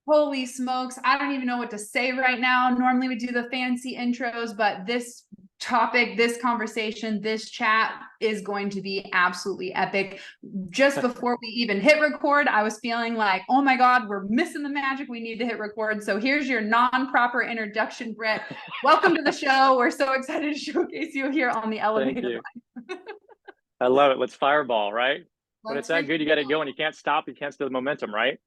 Holy smokes. I don't even know what to say right now. Normally we do the fancy intros, but this topic, this conversation, this chat is going to be absolutely epic. Just before we even hit record, I was feeling like, oh my God, we're missing the magic. We need to hit record. So here's your non-proper introduction, Brett. Welcome to the show. We're so excited to showcase you here on the Thank Elevated you. Life. I love it. Let's fireball, right? When it's Let's that freaking good, you got to go and you can't stop. You can't steal the momentum, right?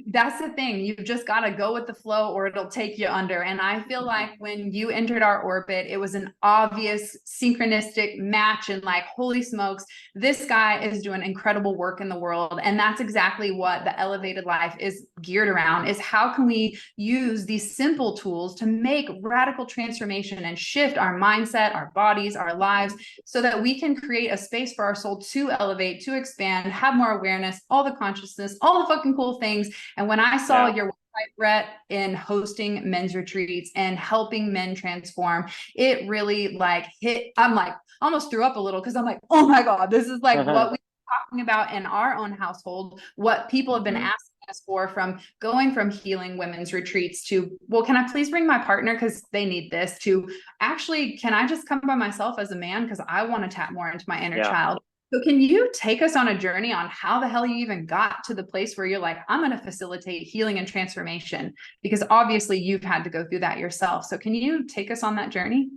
That's the thing. You've just got to go with the flow or it'll take you under. And I feel like when you entered our orbit, it was an obvious synchronistic match and like, holy smokes, this guy is doing incredible work in the world. And that's exactly what the elevated life is geared around, is how can we use these simple tools to make radical transformation and shift our mindset, our bodies, our lives, so that we can create a space for our soul to elevate, to expand, have more awareness, all the consciousness, all the fucking cool things. And when I saw your website, Brett, in hosting men's retreats and helping men transform, it really like hit. I'm like almost threw up a little because I'm like, oh my God, this is like what we're talking about in our own household, what people have been asking us for, from going from healing women's retreats to, well, can I please bring my partner because they need this, to actually, can I just come by myself as a man because I want to tap more into my inner Yeah. child. So can you take us on a journey on how the hell you even got to the place where you're like, I'm going to facilitate healing and transformation? Because obviously you've had to go through that yourself. So can you take us on that journey?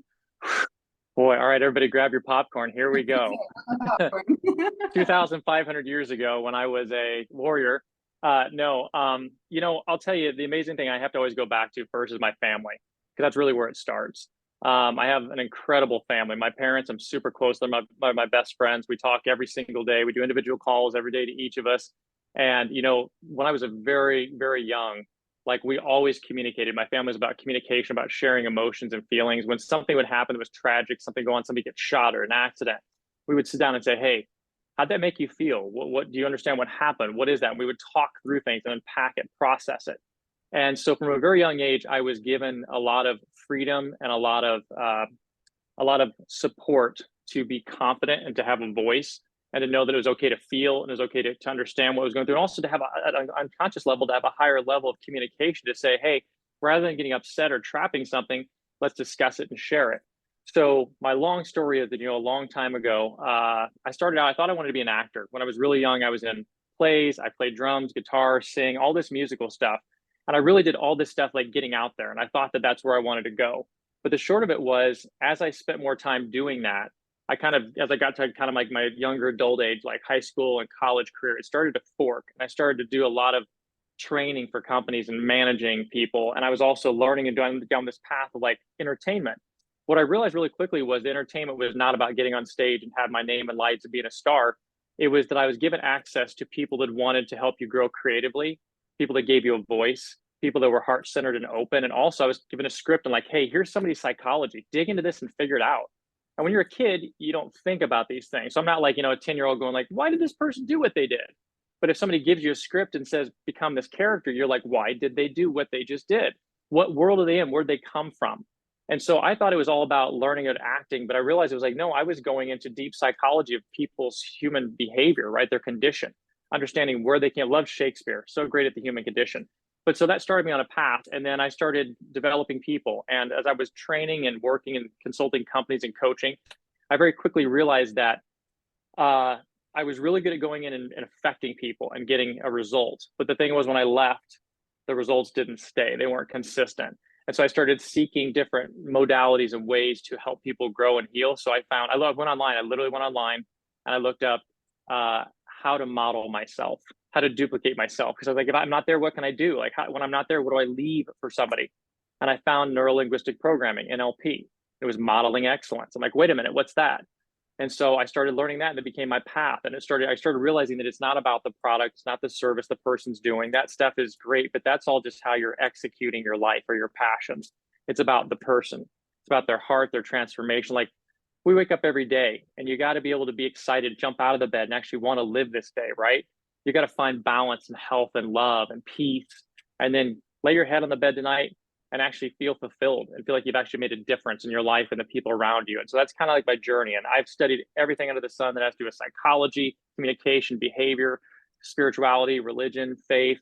Boy, all right, everybody grab your popcorn. Here we go. 2,500 years ago when I was a warrior. No, I'll tell you the amazing thing I have to always go back to first is my family, because that's really where it starts. I have an incredible family. My parents, I'm super close. They're my best friends. We talk every single day. We do individual calls every day to each of us. And, when I was a very, very young, like we always communicated. My family was about communication, about sharing emotions and feelings. When something would happen that was tragic, something go on, somebody gets shot or an accident, we would sit down and say, hey, how'd that make you feel? What do you understand what happened? What is that? And we would talk through things and unpack it, process it. And so from a very young age, I was given a lot of freedom and a lot of support to be confident and to have a voice and to know that it was okay to feel and it was okay to understand what was going through, and also to have at an unconscious level to have a higher level of communication to say, hey, rather than getting upset or trapping something, let's discuss it and share it. So my long story is that, a long time ago, I started out, I thought I wanted to be an actor. When I was really young, I was in plays, I played drums, guitar, sing, all this musical stuff. And I really did all this stuff like getting out there. And I thought that that's where I wanted to go. But the short of it was, as I spent more time doing that, as I got to kind of like my younger adult age, like high school and college career, it started to fork. And I started to do a lot of training for companies and managing people. And I was also learning and down this path of like entertainment. What I realized really quickly was the entertainment was not about getting on stage and have my name and lights and being a star. It was that I was given access to people that wanted to help you grow creatively, people that gave you a voice, people that were heart centered and open. And also, I was given a script and like, hey, here's somebody's psychology. Dig into this and figure it out. And when you're a kid, you don't think about these things. So I'm not like, a 10-year-old going like, why did this person do what they did? But if somebody gives you a script and says, become this character, you're like, why did they do what they just did? What world are they in? Where'd they come from? And so I thought it was all about learning and acting, but I realized it was like, no, I was going into deep psychology of people's human behavior, right? Their condition, understanding where they can. Love Shakespeare, so great at the human condition. But so that started me on a path. And then I started developing people. And as I was training and working and consulting companies and coaching, I very quickly realized that I was really good at going in and affecting people and getting a result. But the thing was, when I left, the results didn't stay. They weren't consistent. And so I started seeking different modalities and ways to help people grow and heal. So I went online. I literally went online and I looked up how to model myself, how to duplicate myself. Because I was like, if I'm not there, what can I do? Like, when I'm not there, what do I leave for somebody? And I found neuro-linguistic programming, NLP. It was modeling excellence. I'm like, wait a minute, what's that? And so I started learning that, and it became my path. And I started realizing that it's not about the product, it's not the service the person's doing. That stuff is great, but that's all just how you're executing your life or your passions. It's about the person. It's about their heart, their transformation. Like, we wake up every day and you got to be able to be excited, jump out of the bed and actually want to live this day, right? You got to find balance and health and love and peace, and then lay your head on the bed tonight and actually feel fulfilled and feel like you've actually made a difference in your life and the people around you. And so that's kind of like my journey. And I've studied everything under the sun that has to do with psychology, communication, behavior, spirituality, religion, faith.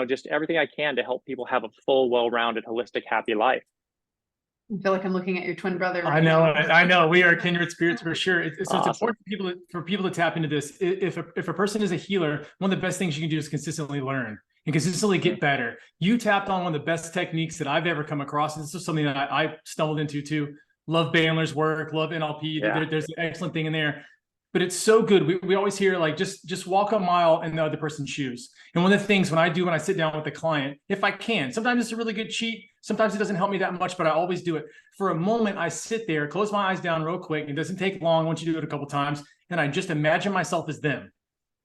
just everything I can to help people have a full, well-rounded, holistic, happy life. I feel like I'm looking at your twin brother I right know, now. I know. We are kindred spirits for sure. So it's Awesome. important for people to tap into this. If a person is a healer, one of the best things you can do is consistently learn and consistently get better. You tapped on one of the best techniques that I've ever come across. This is something that I stumbled into too. Love Bandler's work, love NLP. Yeah. There's an excellent thing in there. But it's so good. We always hear like just walk a mile in the other person's shoes. And one of the things when I sit down with the client, if I can, sometimes it's a really good cheat. Sometimes it doesn't help me that much, but I always do it. For a moment, I sit there, close my eyes down real quick. It doesn't take long once you do it a couple times. And I just imagine myself as them.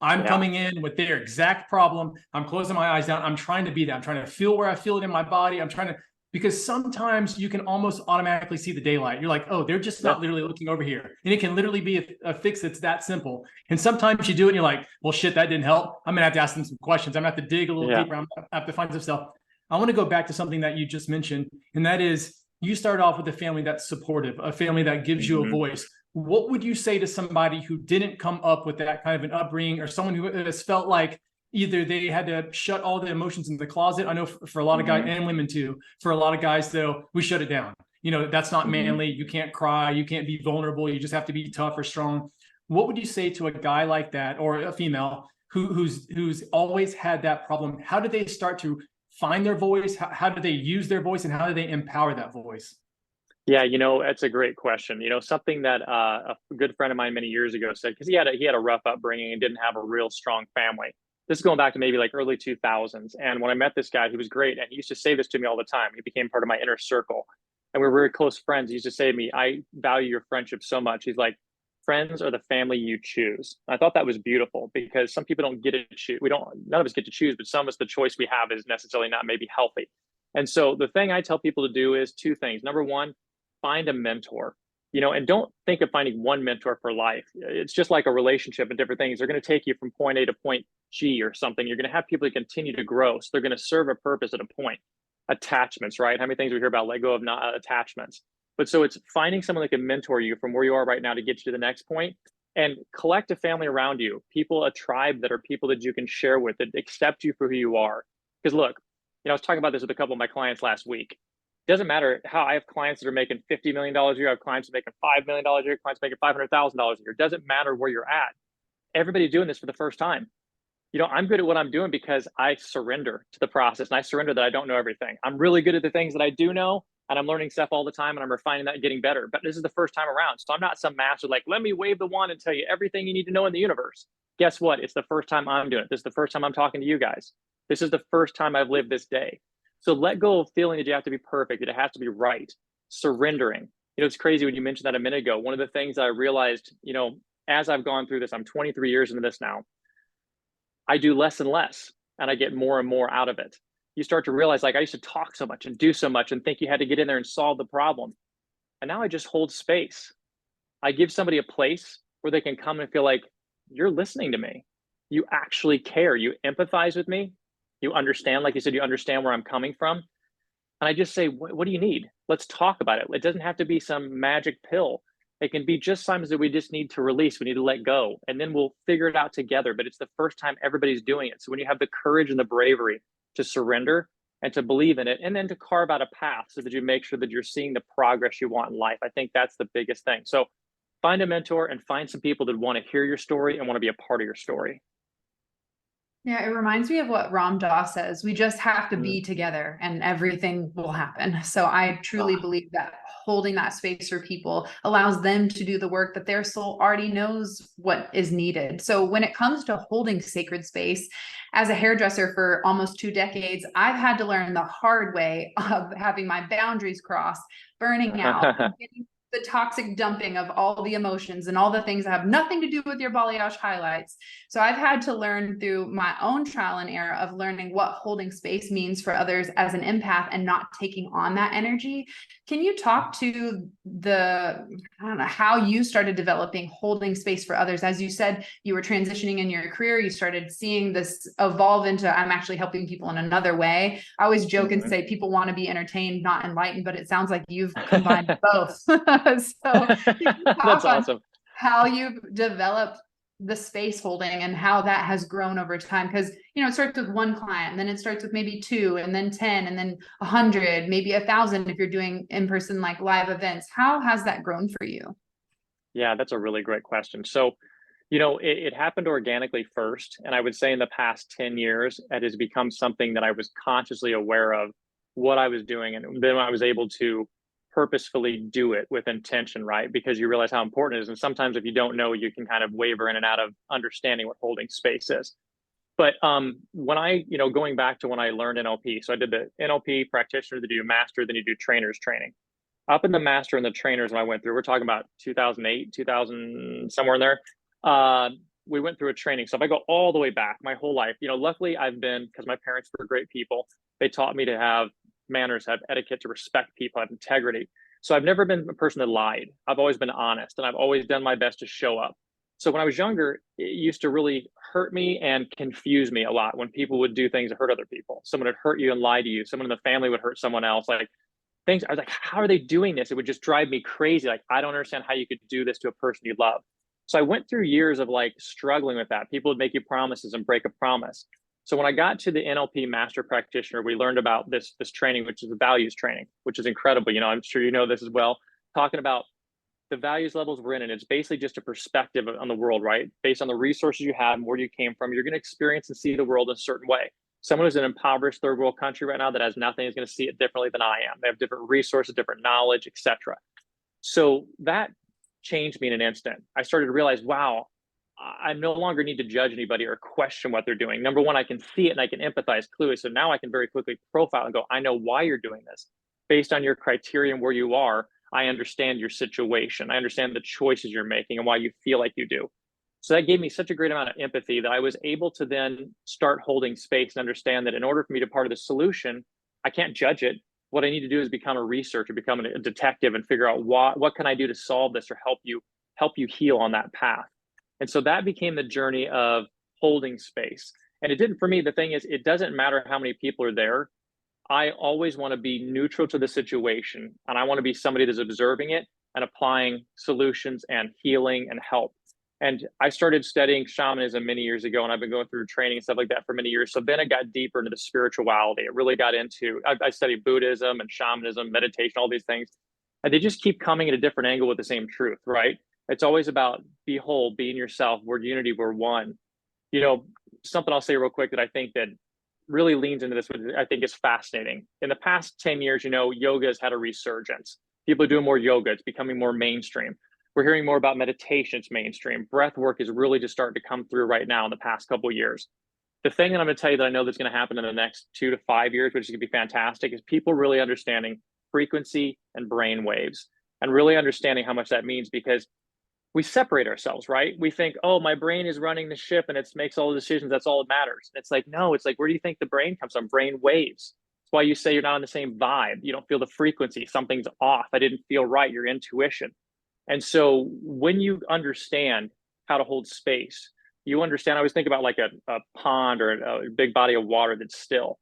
I'm coming in with their exact problem. I'm closing my eyes down. I'm trying to be that. I'm trying to feel where I feel it in my body. I'm trying to, because sometimes you can almost automatically see the daylight. You're like, oh, they're just not literally looking over here. And it can literally be a fix that's that simple. And sometimes you do it and you're like, well, shit, that didn't help. I'm going to have to ask them some questions. I'm going to have to dig a little deeper. I'm going to have to find some stuff. I want to go back to something that you just mentioned. And that is, you start off with a family that's supportive, a family that gives you a voice. What would you say to somebody who didn't come up with that kind of an upbringing, or someone who has felt like either they had to shut all the emotions in the closet? I know for a lot of guys and women too, for a lot of guys though, we shut it down. That's not manly. You can't cry. You can't be vulnerable. You just have to be tough or strong. What would you say to a guy like that, or a female who's always had that problem? How do they start to find their voice? How do they use their voice, and how do they empower that voice? Yeah, that's a great question. Something that a good friend of mine many years ago said, because he had a rough upbringing and didn't have a real strong family. This is going back to maybe like early 2000s. And when I met this guy, he was great. And he used to say this to me all the time. He became part of my inner circle. And we were very close friends. He used to say to me, I value your friendship so much. He's like, friends are the family you choose. I thought that was beautiful, because some people don't get to choose. None of us get to choose, but some of us, the choice we have is necessarily not maybe healthy. And so the thing I tell people to do is two things. Number one, find a mentor, and don't think of finding one mentor for life. It's just like a relationship and different things. They're going to take you from point A to point G or something. You're going to have people that continue to grow. So they're going to serve a purpose at a point. Attachments, right? How many things we hear about let go of not attachments? But so it's finding someone that can mentor you from where you are right now to get you to the next point, and collect a family around you, people, a tribe that are people that you can share with, that accept you for who you are. Because look, I was talking about this with a couple of my clients last week. It doesn't matter how I have clients that are making $50 million a year. I have clients that are making $5 million a year, clients making $500,000 a year. It doesn't matter where you're at. Everybody's doing this for the first time. I'm good at what I'm doing because I surrender to the process, and I surrender that I don't know everything. I'm really good at the things that I do know, and I'm learning stuff all the time, and I'm refining that and getting better. But this is the first time around. So I'm not some master like, let me wave the wand and tell you everything you need to know in the universe. Guess what? It's the first time I'm doing it. This is the first time I'm talking to you guys. This is the first time I've lived this day. So let go of feeling that you have to be perfect, that it has to be right. Surrendering. It's crazy when you mentioned that a minute ago. One of the things that I realized, as I've gone through this, I'm 23 years into this now, I do less and less, and I get more and more out of it. You start to realize, like, I used to talk so much and do so much and think you had to get in there and solve the problem. And now I just hold space. I give somebody a place where they can come and feel like, you're listening to me. You actually care. You empathize with me. You understand, like you said, you understand where I'm coming from. And I just say, what do you need? Let's talk about it. It doesn't have to be some magic pill. It can be just sometimes that we just need to release. We need to let go, and then we'll figure it out together. But it's the first time everybody's doing it. So when you have the courage and the bravery to surrender and to believe in it, and then to carve out a path so that you make sure that you're seeing the progress you want in life, I think that's the biggest thing. So find a mentor and find some people that want to hear your story and want to be a part of your story. Yeah, it reminds me of what Ram Dass says. We just have to be together and everything will happen. So I truly believe that holding that space for people allows them to do the work that their soul already knows what is needed. So when it comes to holding sacred space, as a hairdresser for almost 2 decades, I've had to learn the hard way of having my boundaries crossed, burning out, getting the toxic dumping of all the emotions and all the things that have nothing to do with your balayage highlights. So I've had to learn through my own trial and error of learning what holding space means for others as an empath and not taking on that energy. Can you talk to how you started developing holding space for others? As you said, you were transitioning in your career, you started seeing this evolve into, I'm actually helping people in another way. I always joke and say people want to be entertained, not enlightened, but it sounds like you've combined both. So that's awesome. How you've developed the space holding and how that has grown over time. Because, you know, it starts with one client, and then it starts with maybe 2, and then 10, and then 100, maybe 1,000 if you're doing in-person like live events. How has that grown for you? Yeah, that's a really great question. So, you know, it happened organically first. And I would say in the past 10 years, it has become something that I was consciously aware of what I was doing. And then I was able to purposefully do it with intention, right? Because you realize how important it is. And sometimes if you don't know, you can kind of waver in and out of understanding what holding space is. But when I, you know, going back to when I learned NLP, so I did the NLP practitioner, then you do master, then you do trainer's training. Up in the master and the trainers when I went through, we're talking about 2008, 2000, somewhere in there. We went through a training. So if I go all the way back, my whole life, you know, luckily I've been, because my parents were great people, they taught me to have manners, have etiquette, to respect people, have integrity. So I've never been a person that lied. I've always been honest, and I've always done my best to show up. So when I was younger, it used to really hurt me and confuse me a lot when people would do things to hurt other people. Someone would hurt you and lie to you. Someone in the family would hurt someone else. Like, things, I was like, how are they doing this? It would just drive me crazy. Like, I don't understand how you could do this to a person you love. So I went through years of like struggling with that. People would make you promises and break a promise. So when I got to the NLP master practitioner, we learned about this training, which is the values training, which is incredible. You know, I'm sure you know this as well, talking about the values levels we're in. And it's basically just a perspective on the world, right? Based on the resources you have and where you came from, you're going to experience and see the world in a certain way. Someone who's in an impoverished third world country right now that has nothing is going to see it differently than I am. They have different resources, different knowledge, etc. So that changed me in an instant. I started to realize, wow, I no longer need to judge anybody or question what they're doing. Number one, I can see it and I can empathize clearly. So now I can very quickly profile and go, I know why you're doing this. Based on your criteria and where you are, I understand your situation. I understand the choices you're making and why you feel like you do. So that gave me such a great amount of empathy that I was able to then start holding space and understand that in order for me to be part of the solution, I can't judge it. What I need to do is become a researcher, become a detective, and figure out what can I do to solve this or help you heal on that path. And so that became the journey of holding space. And it didn't, for me, the thing is, it doesn't matter how many people are there. I always want to be neutral to the situation. And I want to be somebody that's observing it and applying solutions and healing and help. And I started studying shamanism many years ago, and I've been going through training and stuff like that for many years. So then it got deeper into the spirituality. It really got into, I studied Buddhism and shamanism, meditation, all these things. And they just keep coming at a different angle with the same truth, right? It's always about be whole, being yourself. We're unity, we're one. You know, something I'll say real quick that I think that really leans into this, which I think is fascinating. In the past 10 years, you know, yoga has had a resurgence. People are doing more yoga. It's becoming more mainstream. We're hearing more about meditation. It's mainstream. Breath work is really just starting to come through right now in the past couple of years. The thing that I'm going to tell you that I know that's going to happen in the next 2 to 5 years, which is going to be fantastic, is people really understanding frequency and brain waves and really understanding how much that means, because we separate ourselves, right? We think, oh, my brain is running the ship and it makes all the decisions. That's all that matters. And it's like, no, it's like, where do you think the brain comes from? Brain waves. That's why you say you're not on the same vibe. You don't feel the frequency. Something's off. I didn't feel right. Your intuition. And so when you understand how to hold space, you understand, I always think about like a pond or a big body of water that's still.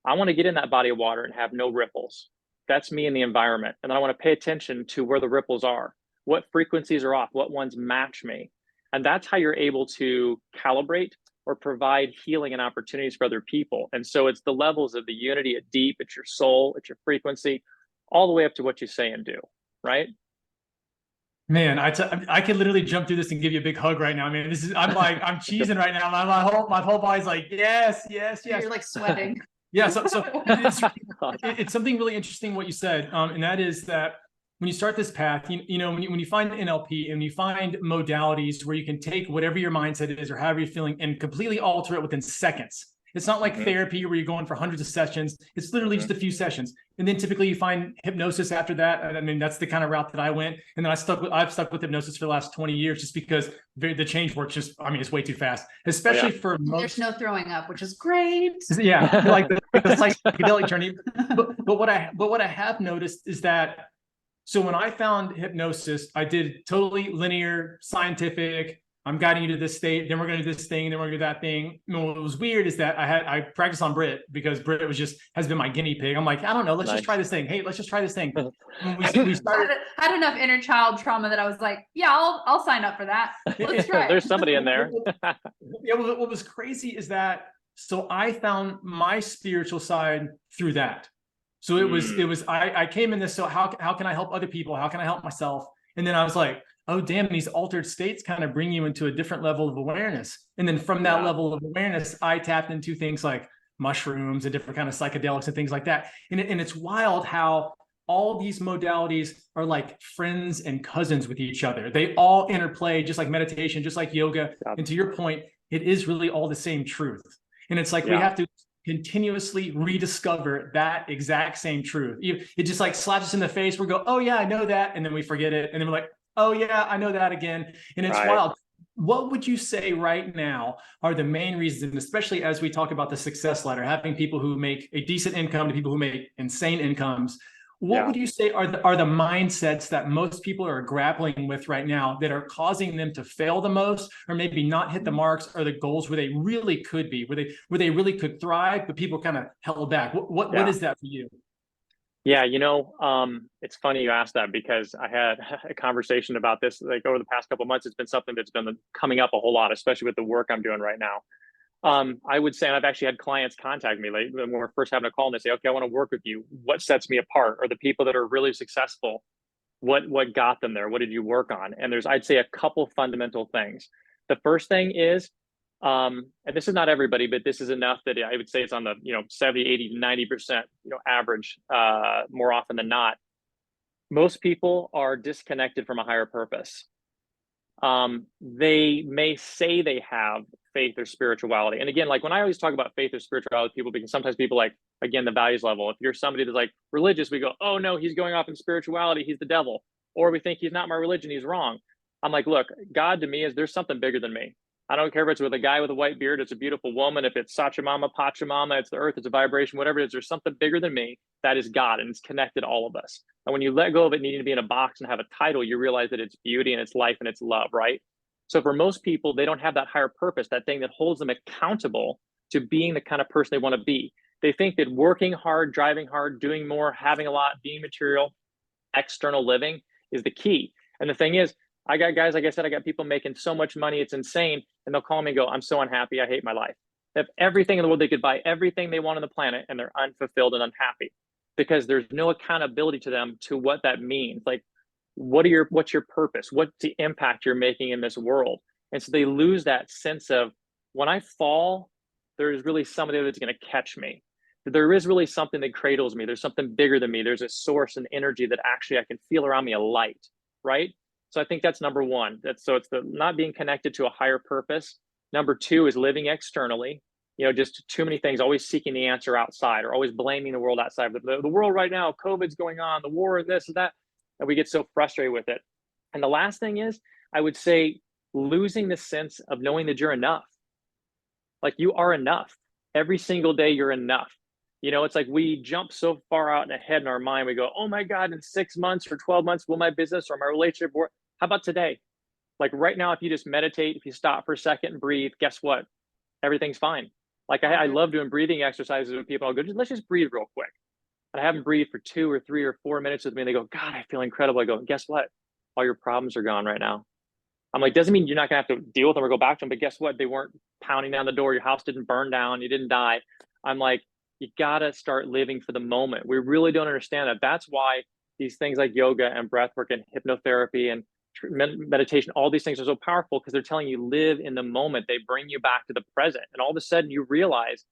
I want to get in that body of water and have no ripples. That's me in the environment. And then I want to pay attention to where the ripples are. What frequencies are off? What ones match me? And that's how you're able to calibrate or provide healing and opportunities for other people. And so it's the levels of the unity at deep, it's your soul, it's your frequency, all the way up to what you say and do, right? Man, I could literally jump through this and give you a big hug right now. I mean, I'm cheesing right now. My whole body's like, yes. You're like sweating. Yeah. So it's something really interesting what you said. And that is that when you start this path, you know, when you find NLP and you find modalities where you can take whatever your mindset is or however you're feeling and completely alter it within seconds. It's not like therapy where you're going for hundreds of sessions. It's literally just a few sessions. And then typically you find hypnosis after that. I mean, that's the kind of route that I went. And then I've stuck with hypnosis for the last 20 years just because the change works just, I mean, it's way too fast, especially for most. There's no throwing up, which is great. Yeah. Like the psychedelic journey. But what I have noticed is that, so when I found hypnosis, I did totally linear, scientific, I'm guiding you to this state, then we're going to do this thing, then we're going to do that thing. And what was weird is that I practiced on Britt because Britt has been my guinea pig. I'm like, I don't know, let's just try this thing. Hey, let's just try this thing. We started. I had enough inner child trauma that I was like, yeah, I'll sign up for that. Let's try it. There's somebody in there. Yeah, what was crazy is that, so I found my spiritual side through that. So it was I came in this, so how can I help other people? How can I help myself? And then I was like, oh damn, these altered states kind of bring you into a different level of awareness. And then from that level of awareness, I tapped into things like mushrooms and different kind of psychedelics and things like that. And it's wild how all these modalities are like friends and cousins with each other. They all interplay, just like meditation, just like yoga. And to your point, it is really all the same truth. And it's like we have to continuously rediscover that exact same truth. It just like slaps us in the face. We go, oh yeah, I know that. And then we forget it. And then we're like, oh yeah, I know that again. And it's wild. What would you say right now are the main reasons, and especially as we talk about the success ladder, having people who make a decent income to people who make insane incomes, what would you say are the mindsets that most people are grappling with right now that are causing them to fail the most, or maybe not hit the marks or the goals where they really could be, where they really could thrive, but people kind of held back? What is that for you? Yeah, it's funny you asked that, because I had a conversation about this like over the past couple of months. It's been something that's been coming up a whole lot, especially with the work I'm doing right now. I would say, and I've actually had clients contact me like when we're first having a call, and they say, okay, I want to work with you. What sets me apart? Or the people that are really successful, what got them there? What did you work on? And I'd say a couple fundamental things. The first thing is, and this is not everybody, but this is enough that I would say it's on the 70, 80, 90% average, more often than not. Most people are disconnected from a higher purpose. They may say they have faith or spirituality. And again, like when I always talk about faith or spirituality, people, because sometimes people like, again, the values level, if you're somebody that's like religious, we go, oh no, he's going off in spirituality, he's the devil. Or we think he's not my religion, he's wrong. I'm like, look, God to me is, there's something bigger than me. I don't care if it's with a guy with a white beard, it's a beautiful woman, if it's Sachamama, Pachamama, it's the earth, it's a vibration, whatever it is, there's something bigger than me. That is God, and it's connected all of us. And when you let go of it needing to be in a box and have a title, you realize that it's beauty and it's life and it's love, right? So for most people, they don't have that higher purpose, that thing that holds them accountable to being the kind of person they want to be. They think that working hard, driving hard, doing more, having a lot, being material, external living is the key. And the thing is, I got guys, like I said, I got people making so much money, it's insane. And they'll call me and go, I'm so unhappy, I hate my life. They have everything in the world, they could buy everything they want on the planet, and they're unfulfilled and unhappy because there's no accountability to them to what that means. Like, what's your purpose? What's the impact you're making in this world? And so they lose that sense of, when I fall, there's really somebody that's going to catch me. There is really something that cradles me. There's something bigger than me. There's a source and energy that actually I can feel around me, a light, right? So I think that's number one. It's the not being connected to a higher purpose. Number two is living externally. Just too many things, always seeking the answer outside, or always blaming the world outside. The world right now, COVID's going on, the war, this and that, and we get so frustrated with it. And the last thing is, I would say, losing the sense of knowing that you're enough. Like, you are enough. Every single day you're enough. It's like we jump so far out ahead in our mind. We go, oh my God, in 6 months or 12 months, will my business or my relationship work? How about today? Like right now, if you just meditate, if you stop for a second and breathe, guess what? Everything's fine. Like I love doing breathing exercises with people. I'll go, let's just breathe real quick. And I have them breathe for 2 or 3 or 4 minutes with me. And they go, God, I feel incredible. I go, guess what? All your problems are gone right now. I'm like, doesn't mean you're not gonna have to deal with them or go back to them, but guess what? They weren't pounding down the door. Your house didn't burn down. You didn't die. I'm like, you gotta start living for the moment. We really don't understand that. That's why these things like yoga and breathwork and hypnotherapy and meditation, all these things are so powerful, because they're telling you live in the moment. They bring you back to the present, and all of a sudden you realize,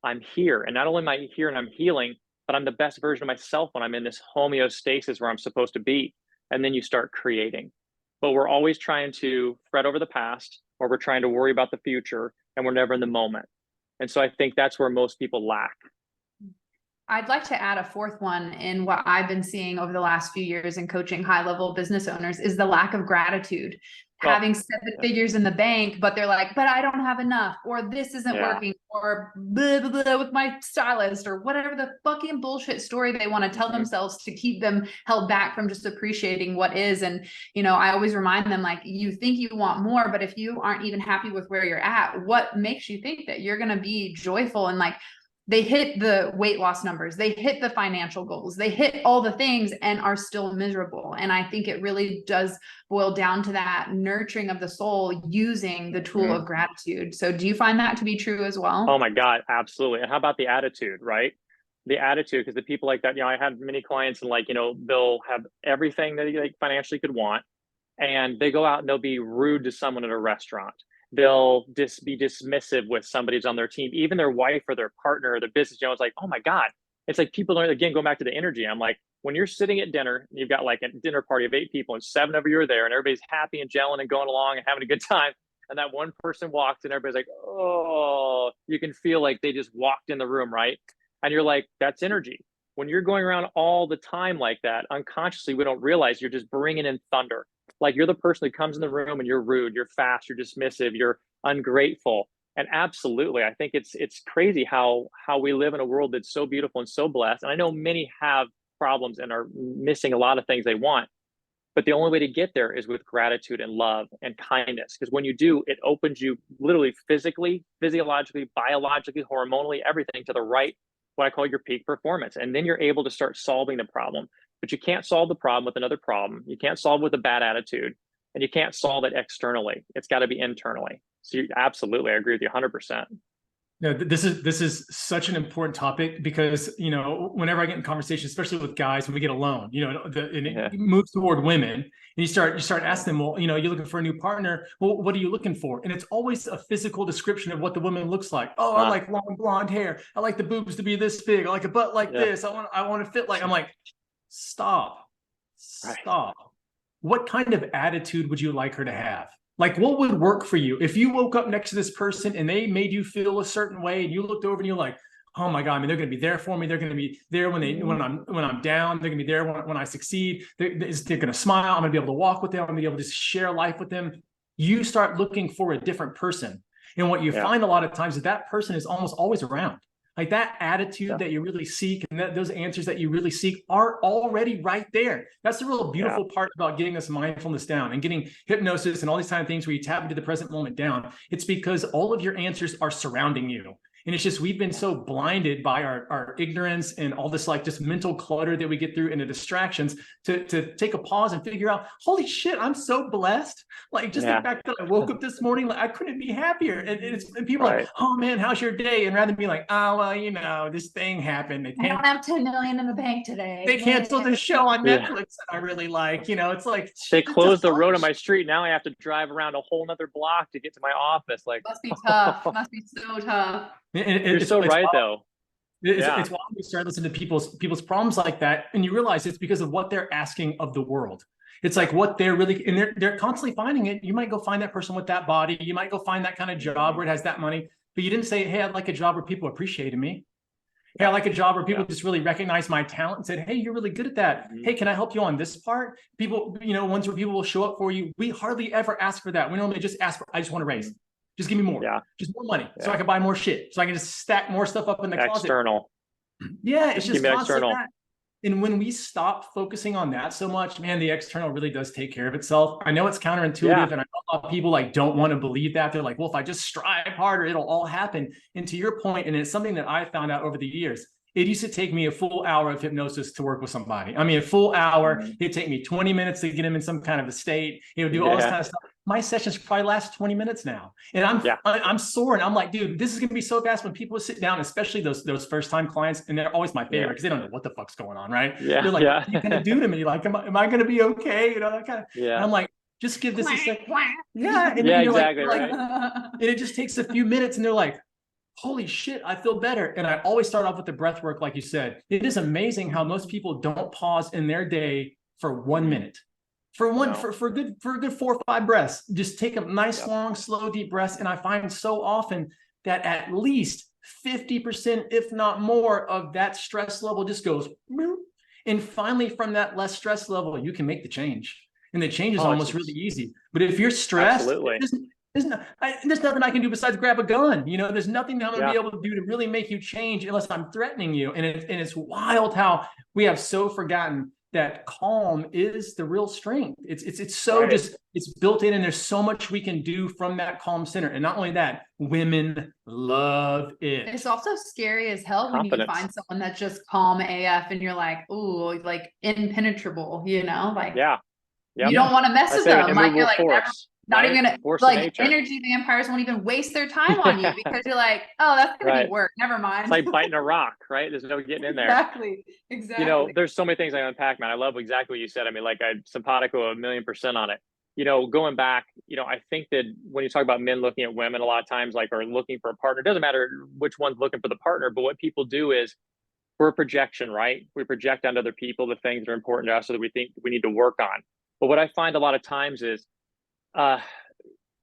I'm here, and not only am I here and I'm healing, but I'm the best version of myself when I'm in this homeostasis where I'm supposed to be. And then you start creating. But we're always trying to fret over the past, or we're trying to worry about the future, and we're never in the moment. And so I think that's where most people lack. I'd like to add a fourth one in what I've been seeing over the last few years in coaching high-level business owners is the lack of gratitude. Having 7 figures in the bank, but they're like, but I don't have enough, or this isn't working, or blah, blah, blah with my stylist, or whatever the fucking bullshit story they want to tell themselves to keep them held back from just appreciating what is. And, you know, I always remind them, like, you think you want more, but if you aren't even happy with where you're at, what makes you think that you're going to be joyful? And like, they hit the weight loss numbers, they hit the financial goals, they hit all the things and are still miserable. And I think it really does boil down to that nurturing of the soul using the tool of gratitude. So do you find that to be true as well? Oh my God, absolutely. And how about the attitude, right? The attitude, because the people like that, you know, I have many clients and like, you know, they'll have everything that they financially could want, and they go out and they'll be rude to someone at a restaurant. They'll just be dismissive with somebody who's on their team, even their wife or their partner or their business. You know, it's like, oh my God. It's like people are, again, going back to the energy. I'm like, when you're sitting at dinner, you've got like a dinner party of 8 people and 7 of you are there and everybody's happy and gelling and going along and having a good time. And that one person walks and everybody's like, oh, you can feel like they just walked in the room, right? And you're like, that's energy. When you're going around all the time like that, unconsciously, we don't realize you're just bringing in thunder. Like you're the person that comes in the room and you're rude, you're fast, you're dismissive, you're ungrateful. And absolutely, I think it's crazy how we live in a world that's so beautiful and so blessed. And I know many have problems and are missing a lot of things they want. But the only way to get there is with gratitude and love and kindness. Because when you do, it opens you literally physically, physiologically, biologically, hormonally, everything to the right, what I call your peak performance. And then you're able to start solving the problem. But you can't solve the problem with another problem. You can't solve with a bad attitude, and you can't solve it externally. It's got to be internally. So absolutely, I agree with you 100%. No, this is such an important topic because, you know, whenever I get in conversations, especially with guys, when we get alone, you know, it moves toward women, and you start asking them, well, you know, you're looking for a new partner. Well, what are you looking for? And it's always a physical description of what the woman looks like. Oh, I like long blonde hair. I like the boobs to be this big. I like a butt like this. I want to fit like. I'm like, stop. What kind of attitude would you like her to have? Like, what would work for you? If you woke up next to this person and they made you feel a certain way, and you looked over and you're like, oh my God, I mean, they're going to be there for me. They're going to be there when I'm down. They're going to be there when I succeed. They're going to smile. I'm going to be able to walk with them. I'm going to be able to just share life with them. You start looking for a different person. And what you find a lot of times is that person is almost always around. Like that attitude that you really seek, and those answers that you really seek are already right there. That's the real beautiful part about getting this mindfulness down and getting hypnosis and all these kind of things where you tap into the present moment down. It's because all of your answers are surrounding you. And it's just, we've been so blinded by our ignorance and all this like just mental clutter that we get through and the distractions to take a pause and figure out, holy shit, I'm so blessed. Like just the fact that I woke up this morning, like I couldn't be happier. And people are like, oh man, how's your day? And rather than be like, oh, well, you know, this thing happened. I don't have 10 million in the bank today. They canceled this show on Netflix that I really like. You know, it's like they closed the road on my street. Now I have to drive around a whole nother block to get to my office. Like, must be tough. Must be so tough. You're so right, though. It's why you start listening to people's problems like that, and you realize it's because of what they're asking of the world. It's like what they're really, and they're constantly finding it. You might go find that person with that body. You might go find that kind of job where it has that money, but you didn't say, hey, I'd like a job where people appreciated me. Hey, I like a job where people just really recognize my talent and said, hey, you're really good at that. Hey, can I help you on this part? People, you know, ones where people will show up for you. We hardly ever ask for that. We normally just ask for, I just want to raise. Just give me more. Just more money so I can buy more shit. So I can just stack more stuff up in the closet. External. Yeah, it's just external. That. And when we stop focusing on that so much, man, the external really does take care of itself. I know it's counterintuitive, and I know a lot of people like don't want to believe that. They're like, well, if I just strive harder, it'll all happen. And to your point, and it's something that I found out over the years, it used to take me a full hour of hypnosis to work with somebody. I mean, a full hour. It'd take me 20 minutes to get them in some kind of a state. It would do all this kind of stuff. My sessions probably last 20 minutes now. And I'm soaring. I'm like, dude, this is going to be so fast when people sit down, especially those first-time clients. And they're always my favorite because they don't know what the fuck's going on, right? They're like, what are you going to do to me? Like, am I going to be okay? You know, that kind of. And I'm like, just give this a second. And then you're exactly like, and it just takes a few minutes and they're like, holy shit, I feel better. And I always start off with the breath work, like you said. It is amazing how most people don't pause in their day for 1 minute. For a good 4 or 5 breaths. Just take a nice, long, slow, deep breaths. And I find so often that at least 50%, if not more, of that stress level just goes, and finally from that less stress level, you can make the change. And the change is almost really easy. But if you're stressed, absolutely. there's nothing I can do besides grab a gun. You know, there's nothing that I'm going to be able to do to really make you change unless I'm threatening you. And it's wild how we have so forgotten that calm is the real strength. It's so just, it's built in, and there's so much we can do from that calm center. And not only that, women love it. It's also scary as hell when you find someone that's just calm AF and you're like, ooh, like impenetrable, you know, like, you don't want to mess with them. Like, you're like, not even gonna, like, energy vampires won't even waste their time on you because you're like, oh, that's gonna be work. Never mind. It's like biting a rock, right? There's no getting in there. Exactly. You know, there's so many things I unpack, man. I love exactly what you said. I mean, like, I simpatico 1,000,000% on it. You know, going back, you know, I think that when you talk about men looking at women, a lot of times, like, are looking for a partner. It doesn't matter which one's looking for the partner, but what people do is, we're a projection, right? We project onto other people the things that are important to us or that we think we need to work on. But what I find a lot of times is,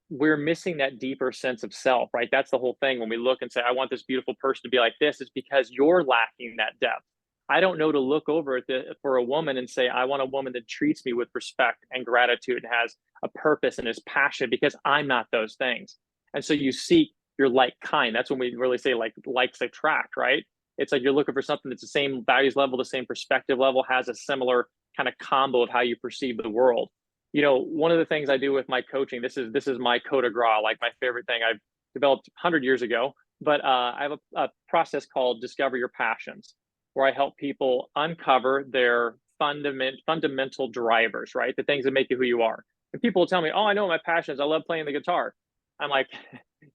we're missing that deeper sense of self, right? That's the whole thing. When we look and say, I want this beautiful person to be like this, it's because you're lacking that depth. I don't know to look over at for a woman and say, I want a woman that treats me with respect and gratitude and has a purpose and is passionate, because I'm not those things. And so you seek your like kind. That's when we really say, like, likes attract, right? It's like you're looking for something that's the same values level, the same perspective level, has a similar kind of combo of how you perceive the world. You know, one of the things I do with my coaching, this is my coup de grace, like my favorite thing I've developed 100 years ago, but I have a process called Discover Your Passions, where I help people uncover their fundamental drivers, right? The things that make you who you are. And people will tell me, oh, I know my passions. I love playing the guitar. I'm like,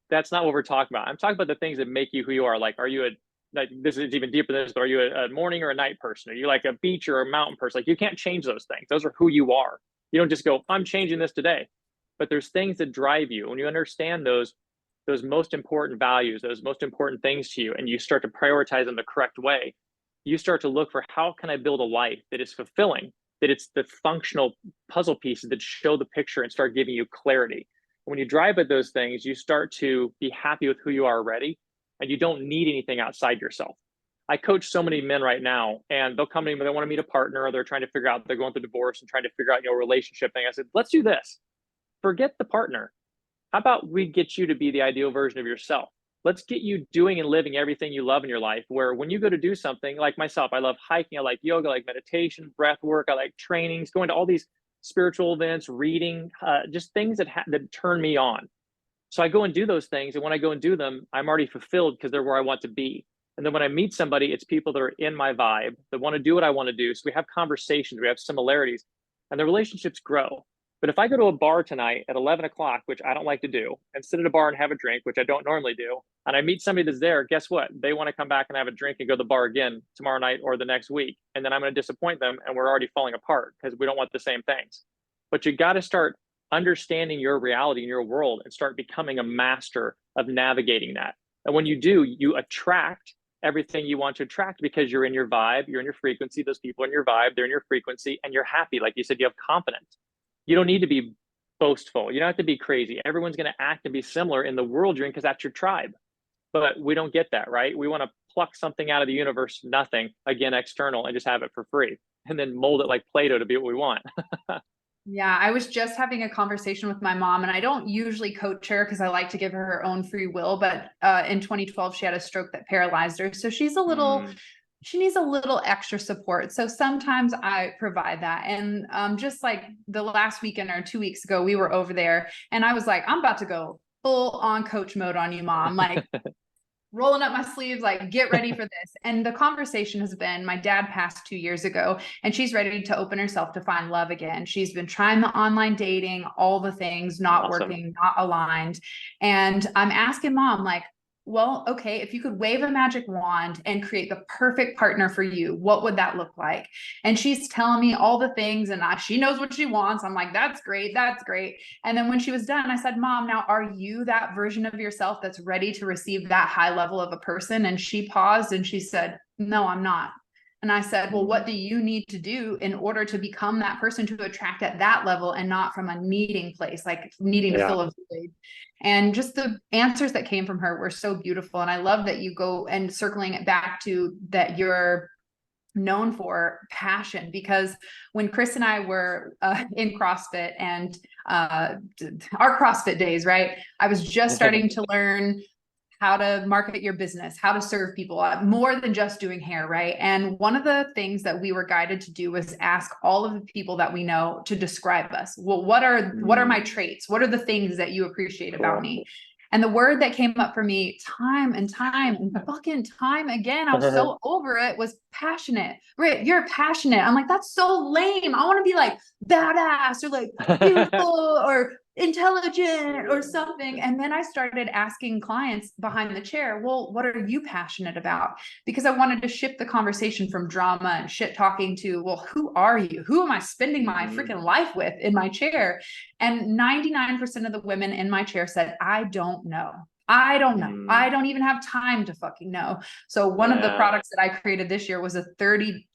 that's not what we're talking about. I'm talking about the things that make you who you are. Like, are you like, this is even deeper than this, but are you a morning or a night person? Are you like a beach or a mountain person? Like, you can't change those things. Those are who you are. You don't just go, I'm changing this today. But there's things that drive you. When you understand those most important values, those most important things to you, and you start to prioritize them the correct way, you start to look for, how can I build a life that is fulfilling, that it's the functional puzzle pieces that show the picture and start giving you clarity. When you drive at those things, you start to be happy with who you are already, and you don't need anything outside yourself. I coach so many men right now, and they'll come to me when they want to meet a partner, or they're trying to figure out, they're going through divorce and trying to figure out, you know, relationship thing. I said, let's do this. Forget the partner. How about we get you to be the ideal version of yourself? Let's get you doing and living everything you love in your life, where when you go to do something, like myself, I love hiking, I like yoga, I like meditation, breath work, I like trainings, going to all these spiritual events, reading, just things that turn me on. So I go and do those things. And when I go and do them, I'm already fulfilled because they're where I want to be. And then when I meet somebody, it's people that are in my vibe, that want to do what I want to do. So we have conversations, we have similarities, and the relationships grow. But if I go to a bar tonight at 11 o'clock, which I don't like to do, and sit at a bar and have a drink, which I don't normally do, and I meet somebody that's there, guess what? They want to come back and have a drink and go to the bar again tomorrow night or the next week. And then I'm going to disappoint them, and we're already falling apart because we don't want the same things. But you got to start understanding your reality in your world and start becoming a master of navigating that. And when you do, you attract everything you want to attract, because you're in your vibe, you're in your frequency, those people are in your vibe, they're in your frequency, and you're happy. Like you said, you have confidence. You don't need to be boastful. You don't have to be crazy. Everyone's going to act and be similar in the world you're in, because that's your tribe. But we don't get that, right? We want to pluck something out of the universe, nothing, again, external, and just have it for free, and then mold it like Play-Doh to be what we want. Yeah, I was just having a conversation with my mom, and I don't usually coach her because I like to give her her own free will. But in 2012, she had a stroke that paralyzed her. So she's she needs a little extra support. So sometimes I provide that. And just like the last weekend or 2 weeks ago, we were over there, and I was like, I'm about to go full on coach mode on you, Mom. Like, rolling up my sleeves, like, get ready for this. And the conversation has been, my dad passed 2 years ago, and she's ready to open herself to find love again. She's been trying the online dating, all the things, not working, not aligned. And I'm asking Mom, like, well, okay, if you could wave a magic wand and create the perfect partner for you, what would that look like? And she's telling me all the things, and she knows what she wants. I'm like, that's great. That's great. And then when she was done, I said, Mom, now are you that version of yourself that's ready to receive that high level of a person? And she paused and she said, no, I'm not. And I said, well, what do you need to do in order to become that person to attract at that level and not from a needing place, like needing to fill a void? And just the answers that came from her were so beautiful. And I love that you go and circling it back to that you're known for passion, because when Chris and I were in CrossFit and our CrossFit days, right? I was just starting to learn how to market your business, how to serve people, more than just doing hair, right? And one of the things that we were guided to do was ask all of the people that we know to describe us. Well, what are my traits? What are the things that you appreciate about me? And the word that came up for me time and fucking time again, I was so over it, was passionate. Right, you're passionate. I'm like, that's so lame. I want to be like badass or like beautiful or intelligent or something. And then I started asking clients behind the chair, well, what are you passionate about? Because I wanted to shift the conversation from drama and shit talking to, well, who are you? Who am I spending my freaking life with in my chair? And 99% of the women in my chair said, I don't know. I don't know. I don't even have time to fucking know. So one of the products that I created this year was a 30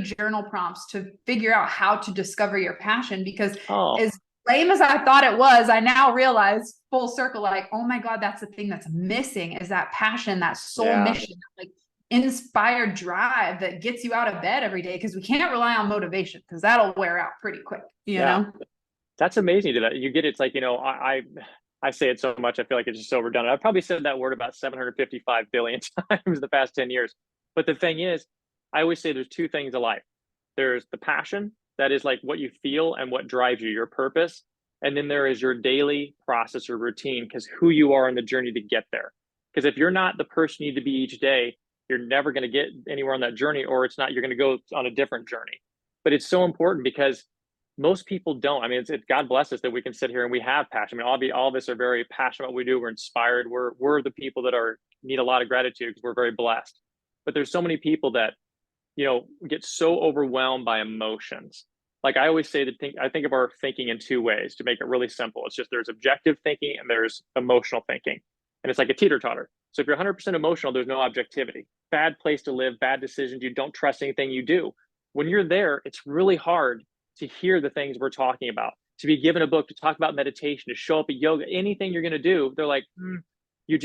journal prompts to figure out how to discover your passion, because as lame as I thought it was, I now realize full circle, like, oh my God, that's the thing that's missing, is that passion, that soul mission, like inspired drive that gets you out of bed every day. Because we can't rely on motivation, because that'll wear out pretty quick, you know? That's amazing to that. You get it. It's like, you know, I say it so much, I feel like it's just so redundant. I've probably said that word about 755 billion times in the past 10 years. But the thing is, I always say there's two things in life. There's the passion, that is like what you feel and what drives you, your purpose. And then there is your daily process or routine, because who you are in the journey to get there. Because if you're not the person you need to be each day, you're never going to get anywhere on that journey, or it's not, you're going to go on a different journey. But it's so important, because most people don't. I mean, it's God bless us that we can sit here and we have passion. I mean, all of us are very passionate about what we do. We're inspired. We're the people that need a lot of gratitude, because we're very blessed. But there's so many people that, you know, get so overwhelmed by emotions. Like I always say, I think of our thinking in two ways to make it really simple. It's just, there's objective thinking and there's emotional thinking. And it's like a teeter-totter. So if you're 100% emotional, there's no objectivity. Bad place to live, bad decisions. You don't trust anything you do. When you're there, it's really hard to hear the things we're talking about, to be given a book, to talk about meditation, to show up at yoga, anything you're going to do. They're like, you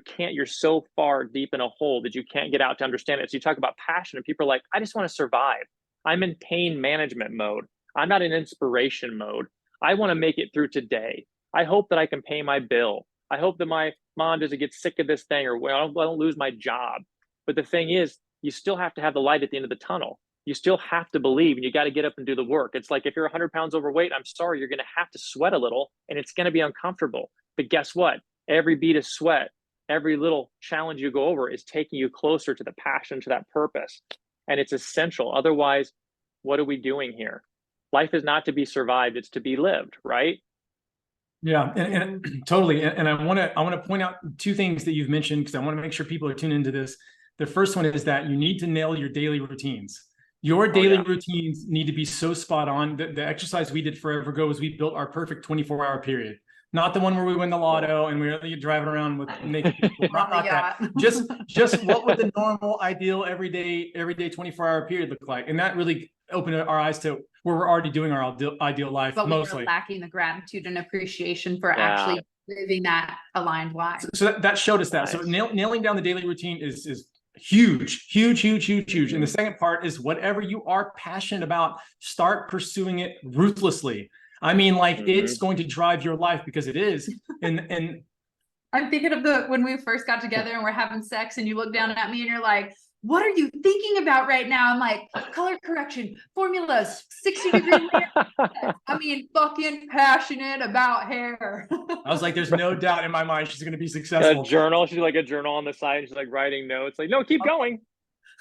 can't, you're so far deep in a hole that you can't get out to understand it. So you talk about passion and people are like, I just want to survive. I'm in pain management mode. I'm not in inspiration mode. I want to make it through today. I hope that I can pay my bill. I hope that my mom doesn't get sick of this thing, or I don't lose my job. But the thing is, you still have to have the light at the end of the tunnel. You still have to believe, and you got to get up and do the work. It's like, if you're 100 pounds overweight, I'm sorry, you're going to have to sweat a little, and it's going to be uncomfortable. But guess what? Every bead of sweat, every little challenge you go over is taking you closer to the passion, to that purpose. And it's essential. Otherwise, what are we doing here? Life is not to be survived, it's to be lived, right? Yeah, and totally. And I want to point out two things that you've mentioned, because I want to make sure people are tuned into this. The first one is that you need to nail your daily routines. Your daily routines need to be so spot on. The exercise we did forever ago is we built our perfect 24-hour period. Not the one where we win the lotto and we're driving around with naked people. Not that. Just what would the normal, ideal, everyday 24-hour period look like? And that really opened our eyes to where we're already doing our ideal life. But mostly we're lacking the gratitude and appreciation for actually living that aligned life. So that showed us that. So nailing down the daily routine is huge. And the second part is, whatever you are passionate about, start pursuing it ruthlessly. I mean, like it's going to drive your life, because it is. And I'm thinking of when we first got together and we're having sex, and you look down at me and you're like, what are you thinking about right now? I'm like, color correction, formulas, 60-degree hair. I mean, fucking passionate about hair. I was like, there's no doubt in my mind she's going to be successful. A journal. She's like a journal on the side. She's like writing notes. Like, no, keep going.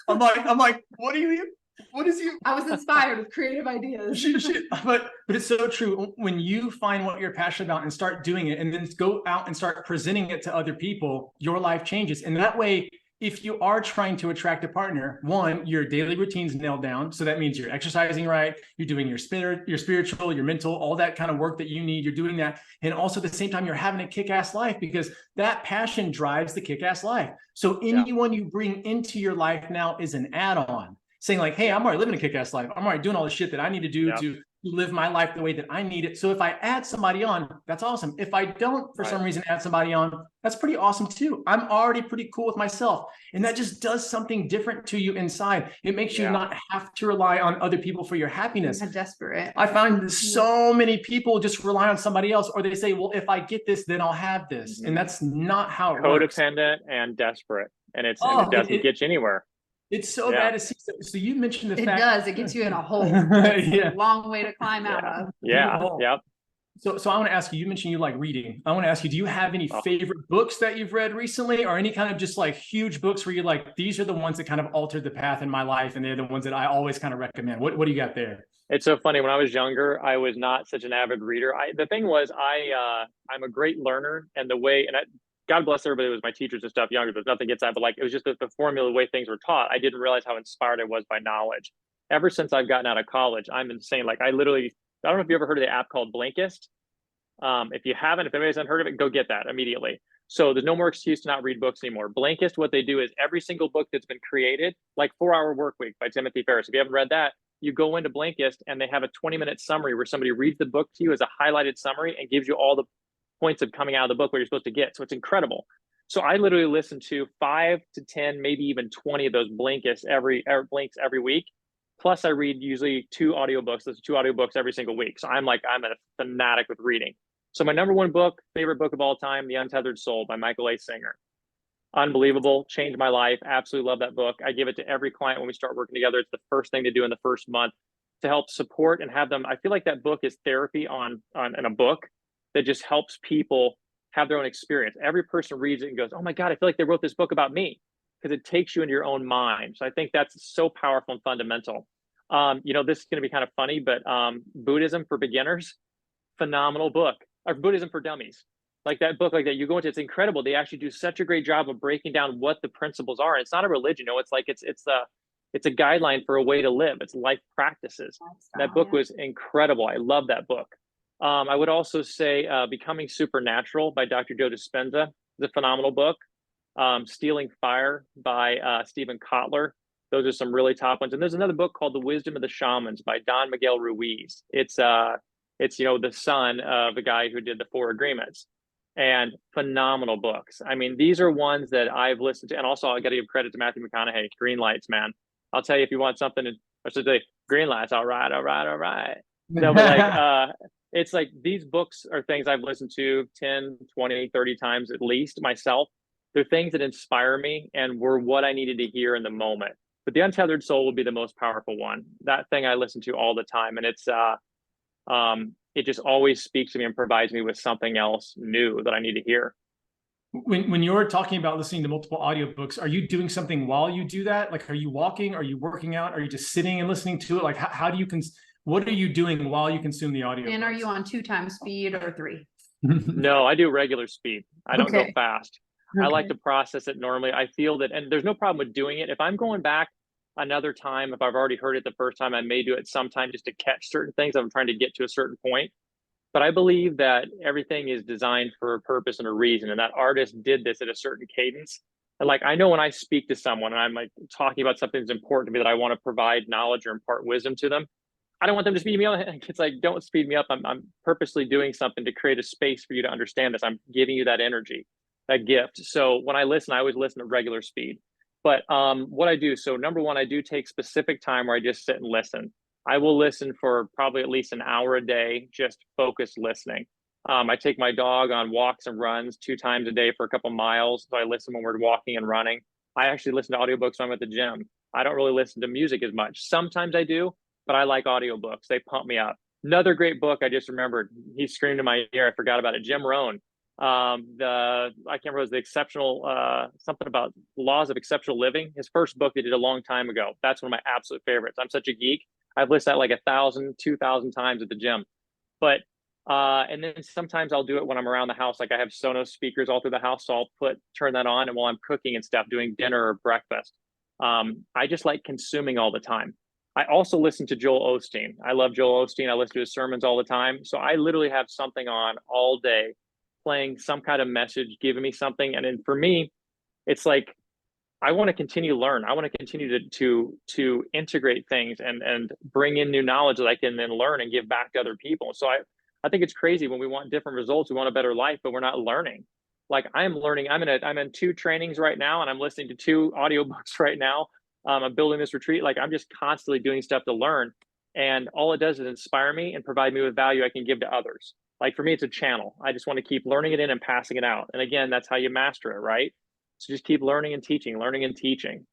I'm like, what is you? I was inspired with creative ideas. But it's so true. When you find what you're passionate about and start doing it, and then go out and start presenting it to other people, your life changes. And that way, if you are trying to attract a partner, one, your daily routine's nailed down. So that means you're exercising right, you're doing your spiritual, your mental, all that kind of work that you need, you're doing that. And also at the same time, you're having a kick-ass life, because that passion drives the kick-ass life. So anyone you bring into your life now is an add-on. saying like, hey, I'm already living a kick-ass life. I'm already doing all the shit that I need to do to live my life the way that I need it. So if I add somebody on, that's awesome. If I don't, for some reason, add somebody on, that's pretty awesome too. I'm already pretty cool with myself. And that just does something different to you inside. It makes you not have to rely on other people for your happiness. I'm desperate. I find so many people just rely on somebody else, or they say, well, if I get this, then I'll have this. And that's not how it works. Codependent and desperate. And it doesn't get you anywhere. It's so bad to see. So you mentioned the fact it gets you in a hole. A long way to climb out of. Yep. So I want to ask you mentioned you like reading. I want to ask you, do you have any favorite books that you've read recently, or any kind of just like huge books where you're like, these are the ones that kind of altered the path in my life, and they're the ones that I always kind of recommend? What do you got there? It's so funny. When I was younger, I was not such an avid reader. The thing was, I'm a great learner, and the way, God bless everybody who was my teachers and stuff younger, there's nothing against that, but like, it was just the formula, the way things were taught. I didn't realize how inspired I was by knowledge. Ever since I've gotten out of college, I'm insane. Like I don't know if you ever heard of the app called Blinkist. If you haven't, if anybody hasn't heard of it, go get that immediately. So there's no more excuse to not read books anymore. Blinkist, what they do is every single book that's been created, like 4-Hour Workweek by Timothy Ferriss. If you haven't read that, you go into Blinkist and they have a 20-minute summary where somebody reads the book to you as a highlighted summary and gives you all the points of coming out of the book what you're supposed to get. So it's incredible. So I literally listen to 5 to 10, maybe even 20 of those Blinks every week. Plus I read usually 2 audiobooks. There's 2 audiobooks every single week. So I'm a fanatic with reading. So my number one favorite book of all time, The Untethered Soul by Michael A. Singer. Unbelievable, changed my life. Absolutely love that book. I give it to every client when we start working together. It's the first thing to do in the first month to help support and have them. I feel like that book is therapy in a book that just helps people have their own experience. Every person reads it and goes, oh my God, I feel like they wrote this book about me, because it takes you into your own mind. So I think that's so powerful and fundamental. This is going to be kind of funny, but Buddhism for Beginners, phenomenal book. Or Buddhism for Dummies. Like that book, like that you go into, it's incredible. They actually do such a great job of breaking down what the principles are. And it's not a religion, it's like it's a guideline for a way to live. It's life practices. That book was incredible. I love that book. I would also say Becoming Supernatural by Dr. Joe Dispenza is a phenomenal book. Stealing Fire by Stephen Kotler. Those are some really top ones. And there's another book called The Wisdom of the Shamans by Don Miguel Ruiz. It's the son of the guy who did the 4 Agreements, and phenomenal books. I mean, these are ones that I've listened to. And also I got to give credit to Matthew McConaughey, Green Lights, man. I'll tell you, if you want something, I should say green lights. All right. No, but like, it's like these books are things I've listened to 10, 20, 30 times at least myself. They're things that inspire me and were what I needed to hear in the moment. But The Untethered Soul would be the most powerful one. That thing I listen to all the time. And it's, it just always speaks to me and provides me with something else new that I need to hear. When you're talking about listening to multiple audiobooks, are you doing something while you do that? Like, are you walking? Are you working out? Are you just sitting and listening to it? Like, how do you what are you doing while you consume the audio? And are you on 2 times speed or 3? No, I do regular speed. I don't go fast. I like to process it normally. I feel that, and there's no problem with doing it. If I'm going back another time, if I've already heard it the first time, I may do it sometime just to catch certain things. I'm trying to get to a certain point. But I believe that everything is designed for a purpose and a reason, and that artist did this at a certain cadence. And like, I know when I speak to someone and I'm like talking about something that's important to me that I want to provide knowledge or impart wisdom to them, I don't want them to speed me up. It's like, don't speed me up. I'm purposely doing something to create a space for you to understand this. I'm giving you that energy, that gift. So when I listen, I always listen at regular speed. But what I do, so number one, I do take specific time where I just sit and listen. I will listen for probably at least an hour a day, just focused listening. I take my dog on walks and runs 2 times a day for a couple miles. So I listen when we're walking and running. I actually listen to audiobooks when I'm at the gym. I don't really listen to music as much. Sometimes I do, but I like audiobooks. They pump me up. Another great book I just remembered. He screamed in my ear. I forgot about it. Jim Rohn. I can't remember, it was the exceptional, something about laws of exceptional living. His first book they did a long time ago. That's one of my absolute favorites. I'm such a geek. I've listened to that like 1,000, 2,000 times at the gym. But and then sometimes I'll do it when I'm around the house. Like I have Sonos speakers all through the house, so I'll turn that on, and while I'm cooking and stuff, doing dinner or breakfast. I just like consuming all the time. I also listen to Joel Osteen. I love Joel Osteen. I listen to his sermons all the time. So I literally have something on all day, playing some kind of message, giving me something. And then for me, it's like I want to continue to learn. I want to continue to integrate things and bring in new knowledge that I can then learn and give back to other people. So I think it's crazy when we want different results, we want a better life, but we're not learning. Like I'm learning, I'm in 2 trainings right now, and I'm listening to 2 audiobooks right now. I'm building this retreat. Like I'm just constantly doing stuff to learn. And all it does is inspire me and provide me with value I can give to others. Like for me, it's a channel. I just want to keep learning it in and passing it out. And again, that's how you master it, right? So just keep learning and teaching, learning and teaching.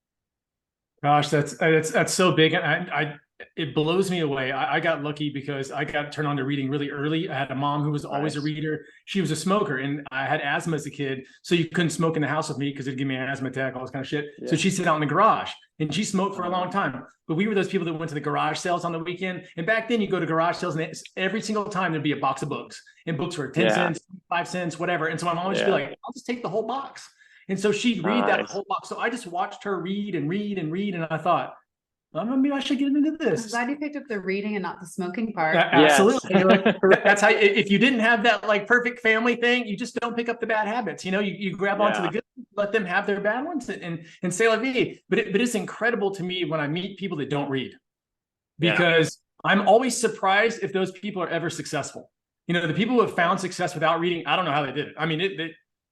Gosh, that's so big. I it blows me away. I got lucky because I got turned on to reading really early. I had a mom who was always a reader. She was a smoker, and I had asthma as a kid, so you couldn't smoke in the house with me because it'd give me an asthma attack, all this kind of shit. Yeah. So she'd sit out in the garage, and she smoked for a long time. But we were those people that went to the garage sales on the weekend. And back then, you go to garage sales, and every single time there'd be a box of books, and books were 10 cents, 5 cents, whatever. And so my mom would just be like, "I'll just take the whole box." And so she'd read that whole box. So I just watched her read and read and read, and I thought, maybe I should get into this. I'm glad you picked up the reading and not the smoking part. Absolutely. That's how, if you didn't have that like perfect family thing, you just don't pick up the bad habits. You grab onto the good, let them have their bad ones and say la vie. But it's incredible to me when I meet people that don't read, because I'm always surprised if those people are ever successful. The people who have found success without reading, I don't know how they did it. I mean,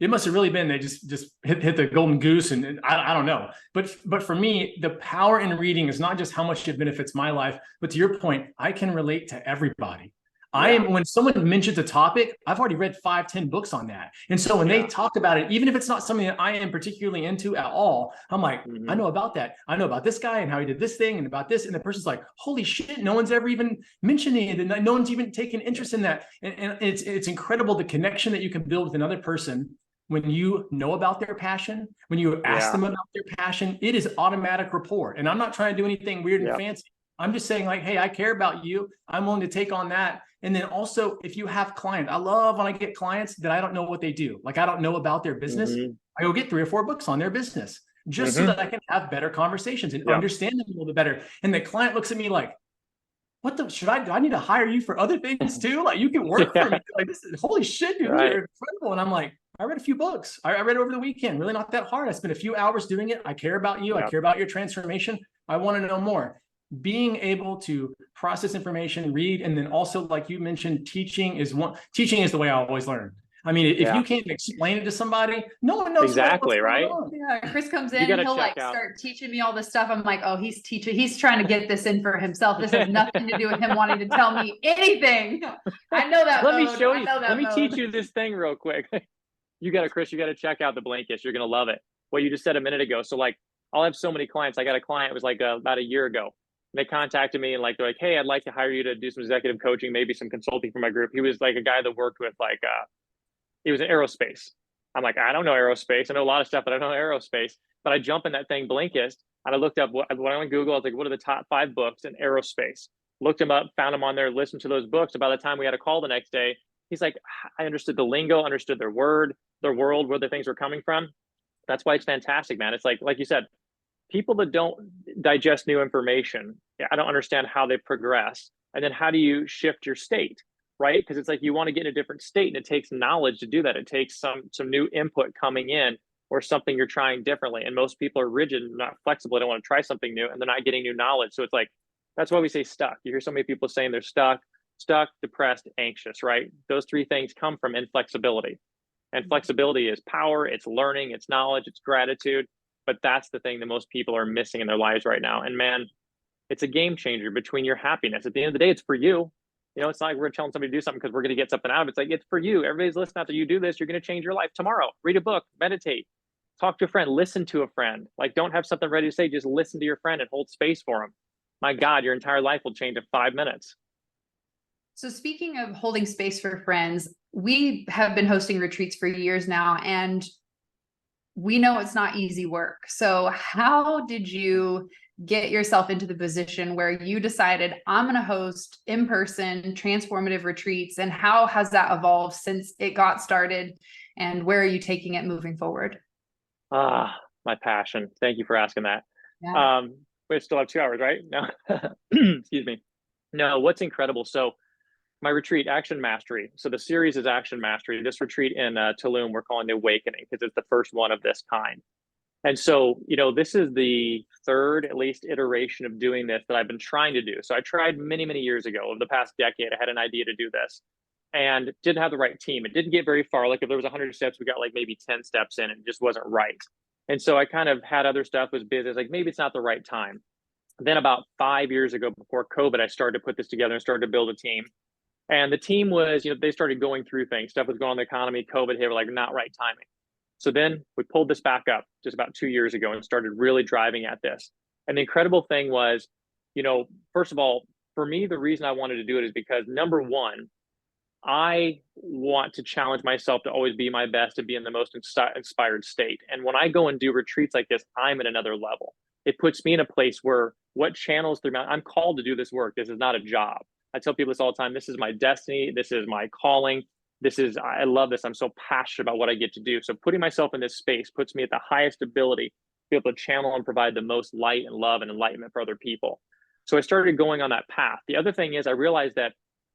it must have really been they just hit the golden goose, and I don't know. But for me, the power in reading is not just how much it benefits my life, but to your point, I can relate to everybody. When someone mentions a topic, I've already read 5, 10 books on that. And so when they talk about it, even if it's not something that I am particularly into at all, I'm like, I know about that. I know about this guy and how he did this thing and about this. And the person's like, holy shit, no one's ever even mentioned it. And no one's even taken interest in that. And it's incredible the connection that you can build with another person. When you know about their passion, when you ask them about their passion, it is automatic rapport. And I'm not trying to do anything weird and fancy. I'm just saying like, hey, I care about you. I'm willing to take on that. And then also, if you have clients, I love when I get clients that I don't know what they do. Like I don't know about their business. I go get 3 or 4 books on their business just so that I can have better conversations and understand them a little bit better. And the client looks at me like, what the, do I need to hire you for other things too? Like you can work for me. Like this is, holy shit, dude, you're incredible. And I'm like, I read a few books. I read over the weekend, really not that hard. I spent a few hours doing it. I care about you. I care about your transformation. I want to know more. Being able to process information, read, and then also, like you mentioned, teaching is the way I always learn. I mean, if you can't explain it to somebody, no one knows exactly, right? Yeah, Chris comes in, he'll like start teaching me all this stuff. I'm like, oh, he's trying to get this in for himself. This has nothing to do with him wanting to tell me anything. I know that. Let me show you. Let me teach you this thing real quick. Chris, you got to check out the Blinkist. You're going to love it. What you just said a minute ago. So like, I'll have so many clients. I got a client, it was like about a year ago. They contacted me and like, they're like, hey, I'd like to hire you to do some executive coaching, maybe some consulting for my group. He was like a guy that worked with like, he was in aerospace. I'm like, I don't know aerospace. I know a lot of stuff, but I don't know aerospace. But I jump in that thing, Blinkist, and I looked up when I went on Google, I was like, what are the top 5 books in aerospace? Looked them up, found them on there, listened to those books. And by the time we had a call the next day, he's like, I understood the lingo, understood their world, where the things were coming from. That's why it's fantastic, man. It's like you said, people that don't digest new information, I don't understand how they progress. And then how do you shift your state, right? Because it's like you want to get in a different state, and it takes knowledge to do that. It takes some new input coming in, or something you're trying differently. And most people are rigid, not flexible. They don't want to try something new, and they're not getting new knowledge. So it's like, that's why we say stuck. You hear so many people saying they're stuck, depressed, anxious, right? Those 3 things come from inflexibility. And flexibility is power, it's learning, it's knowledge, it's gratitude. But that's the thing that most people are missing in their lives right now. And man, it's a game changer between your happiness. At the end of the day, it's for you. It's not like we're telling somebody to do something because we're going to get something out of it. It's like, it's for you. Everybody's listening. After you do this, you're going to change your life tomorrow. Read a book, meditate, talk to a friend, listen to a friend. Like, don't have something ready to say. Just listen to your friend and hold space for them. My God, your entire life will change in 5 minutes. So speaking of holding space for friends, we have been hosting retreats for years now, and we know it's not easy work. So how did you get yourself into the position where you decided, I'm going to host in-person transformative retreats? And how has that evolved since it got started? And where are you taking it moving forward? My passion. Thank you for asking that. Yeah. We still have 2 hours, right? No, excuse me. No, what's incredible. So my retreat, Action Mastery. So the series is Action Mastery. This retreat in Tulum, we're calling the Awakening, because it's the first one of this kind. And so, this is the third, at least, iteration of doing this that I've been trying to do. So I tried many, many years ago, over the past decade, I had an idea to do this and didn't have the right team. It didn't get very far. Like if there was 100 steps, we got like maybe 10 steps in and it just wasn't right. And so I kind of had other stuff, was busy. Like maybe it's not the right time. Then about 5 years ago, before COVID, I started to put this together and started to build a team. And the team was, they started going through things. Stuff was going on in the economy. COVID hit, we're like, not right timing. So then we pulled this back up just about 2 years ago and started really driving at this. And the incredible thing was, first of all, for me, the reason I wanted to do it is because, number one, I want to challenge myself to always be my best, to be in the most inspired state. And when I go and do retreats like this, I'm at another level. It puts me in a place where what channels through I'm called to do this work. This is not a job. I tell people this all the time. This is my destiny. This is my calling. I love this. I'm so passionate about what I get to do. So putting myself in this space puts me at the highest ability to be able to channel and provide the most light and love and enlightenment for other people. So I started going on that path. The other thing is I realized that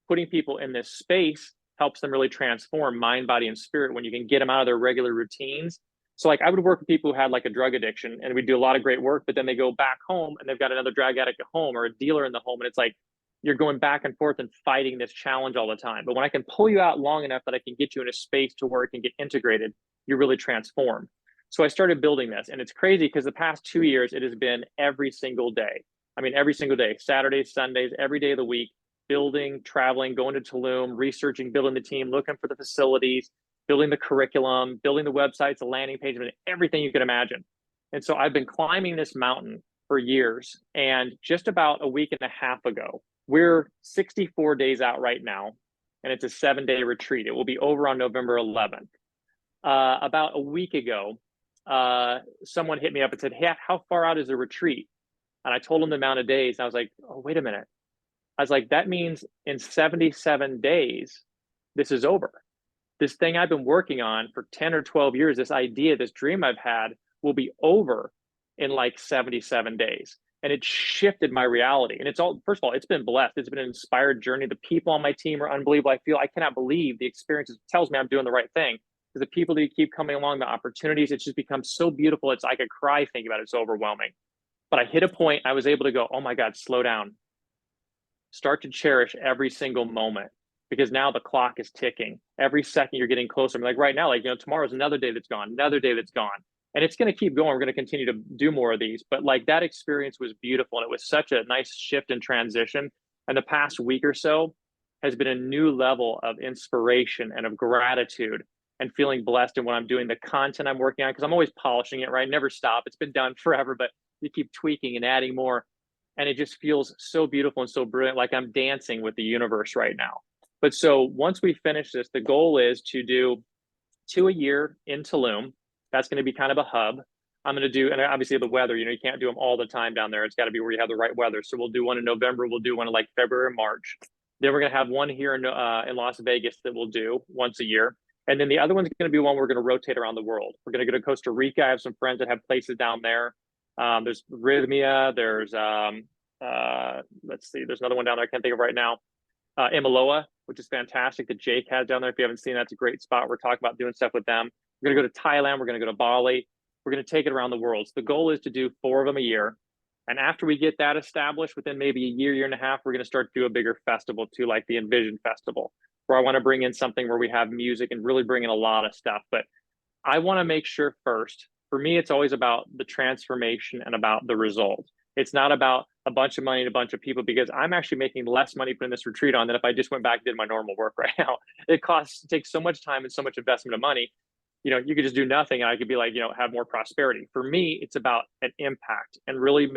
putting people in this space helps them really transform mind, body, and spirit when you can get them out of their regular routines. So like I would work with people who had like a drug addiction and we do a lot of great work, but then they go back home and they've got another drug addict at home or a dealer in the home. And it's like, you're going back and forth and fighting this challenge all the time. But when I can pull you out long enough that I can get you in a space to where it can get integrated, you really transform. So I started building this, and it's crazy because the past 2 years, it has been every single day. I mean, every single day, Saturdays, Sundays, every day of the week, building, traveling, going to Tulum, researching, building the team, looking for the facilities, building the curriculum, building the websites, the landing page, and everything you could imagine. And so I've been climbing this mountain for years. And just about a week and a half ago, we're 64 days out right now, and it's a 7-day retreat. It will be over on November 11th. About a week ago, someone hit me up and said, hey, how far out is the retreat? And I told them the amount of days. And I was like, oh, wait a minute. I was like, that means in 77 days, this is over. This thing I've been working on for 10 or 12 years, this idea, this dream I've had, will be over in like 77 days. And it shifted my reality. And it's all, first of all, it's been blessed. It's been an inspired journey. The people on my team are unbelievable. I cannot believe the experiences. Tells me I'm doing the right thing. Because the people that keep coming along, the opportunities, it's just become so beautiful. I could cry thinking about it. It's overwhelming. But I hit a point, I was able to go, oh my God, slow down. Start to cherish every single moment, because now the clock is ticking. Every second you're getting closer. I'm like right now, tomorrow's another day that's gone, another day that's gone. And it's going to keep going. We're going to continue to do more of these. But like that experience was beautiful. And it was such a nice shift and transition. And the past week or so has been a new level of inspiration and of gratitude and feeling blessed in what I'm doing, the content I'm working on, because I'm always polishing it, right? Never stop. It's been done forever, but you keep tweaking and adding more. And it just feels so beautiful and so brilliant. Like I'm dancing with the universe right now. But so once we finish this, the goal is to do 2 a year in Tulum. That's going to be kind of a hub. I'm going to do, and obviously the weather, you can't do them all the time down there. It's got to be where you have the right weather. So we'll do one in November. We'll do one in like February or March. Then we're going to have one here in Las Vegas that we'll do once a year. And then the other one's going to be one we're going to rotate around the world. We're going to go to Costa Rica. I have some friends that have places down there. There's Rhythmia. There's, let's see, there's another one down there I can't think of right now. Imaloa, which is fantastic, that Jake has down there. If you haven't seen, that's a great spot. We're talking about doing stuff with them. We're going to go to Thailand. We're going to go to Bali. We're going to take it around the world. So the goal is to do 4 of them a year. And after we get that established, within maybe a year, year and a half, we're going to start to do a bigger festival too, like the Envision Festival, where I want to bring in something where we have music and really bring in a lot of stuff. But I want to make sure first, for me, it's always about the transformation and about the result. It's not about a bunch of money and a bunch of people, because I'm actually making less money putting this retreat on than if I just went back and did my normal work right now. It takes so much time and so much investment of money. You could just do nothing and I could be like, have more prosperity. For me, it's about an impact and really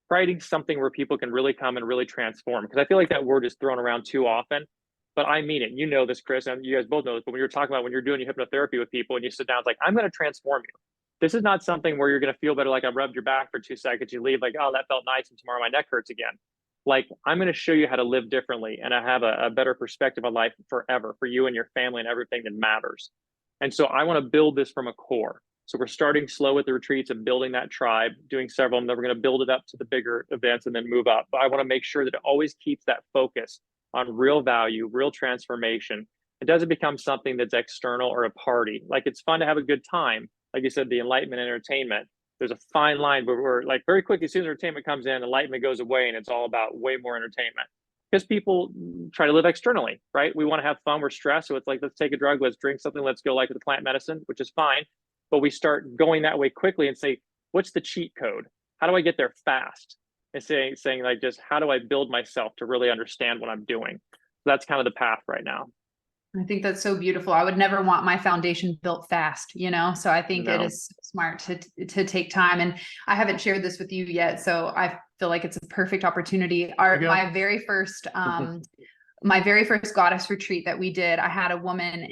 writing something where people can really come and really transform. Because I feel like that word is thrown around too often, but I mean it. You know this, Chris, and you guys both know this, but when you're talking about when you're doing your hypnotherapy with people and you sit down, it's like, I'm going to transform you. This is not something where you're going to feel better, like I rubbed your back for 2 seconds, you leave like, oh, that felt nice, and tomorrow my neck hurts again. Like, I'm going to show you how to live differently, and I have a better perspective on life forever for you and your family and everything that matters. And so I want to build this from a core. So we're starting slow with the retreats and building that tribe, doing several of them. Then we're going to build it up to the bigger events and then move up. But I want to make sure that it always keeps that focus on real value, real transformation. It doesn't become something that's external or a party. Like, it's fun to have a good time, like you said, the enlightenment and entertainment. There's a fine line where we're like very quickly, as soon as entertainment comes in, enlightenment goes away, and it's all about way more entertainment. Because people try to live externally, right? We want to have fun, we're stressed. So it's like, let's take a drug, let's drink something, let's go like with the plant medicine, which is fine. But we start going that way quickly and say, what's the cheat code? How do I get there fast? And saying like, just how do I build myself to really understand what I'm doing? So that's kind of the path right now. I think that's so beautiful. I would never want my foundation built fast, you know? So I think it is smart to take time. And I haven't shared this with you yet, so I feel like it's a perfect opportunity. My very first goddess retreat that we did, I had a woman,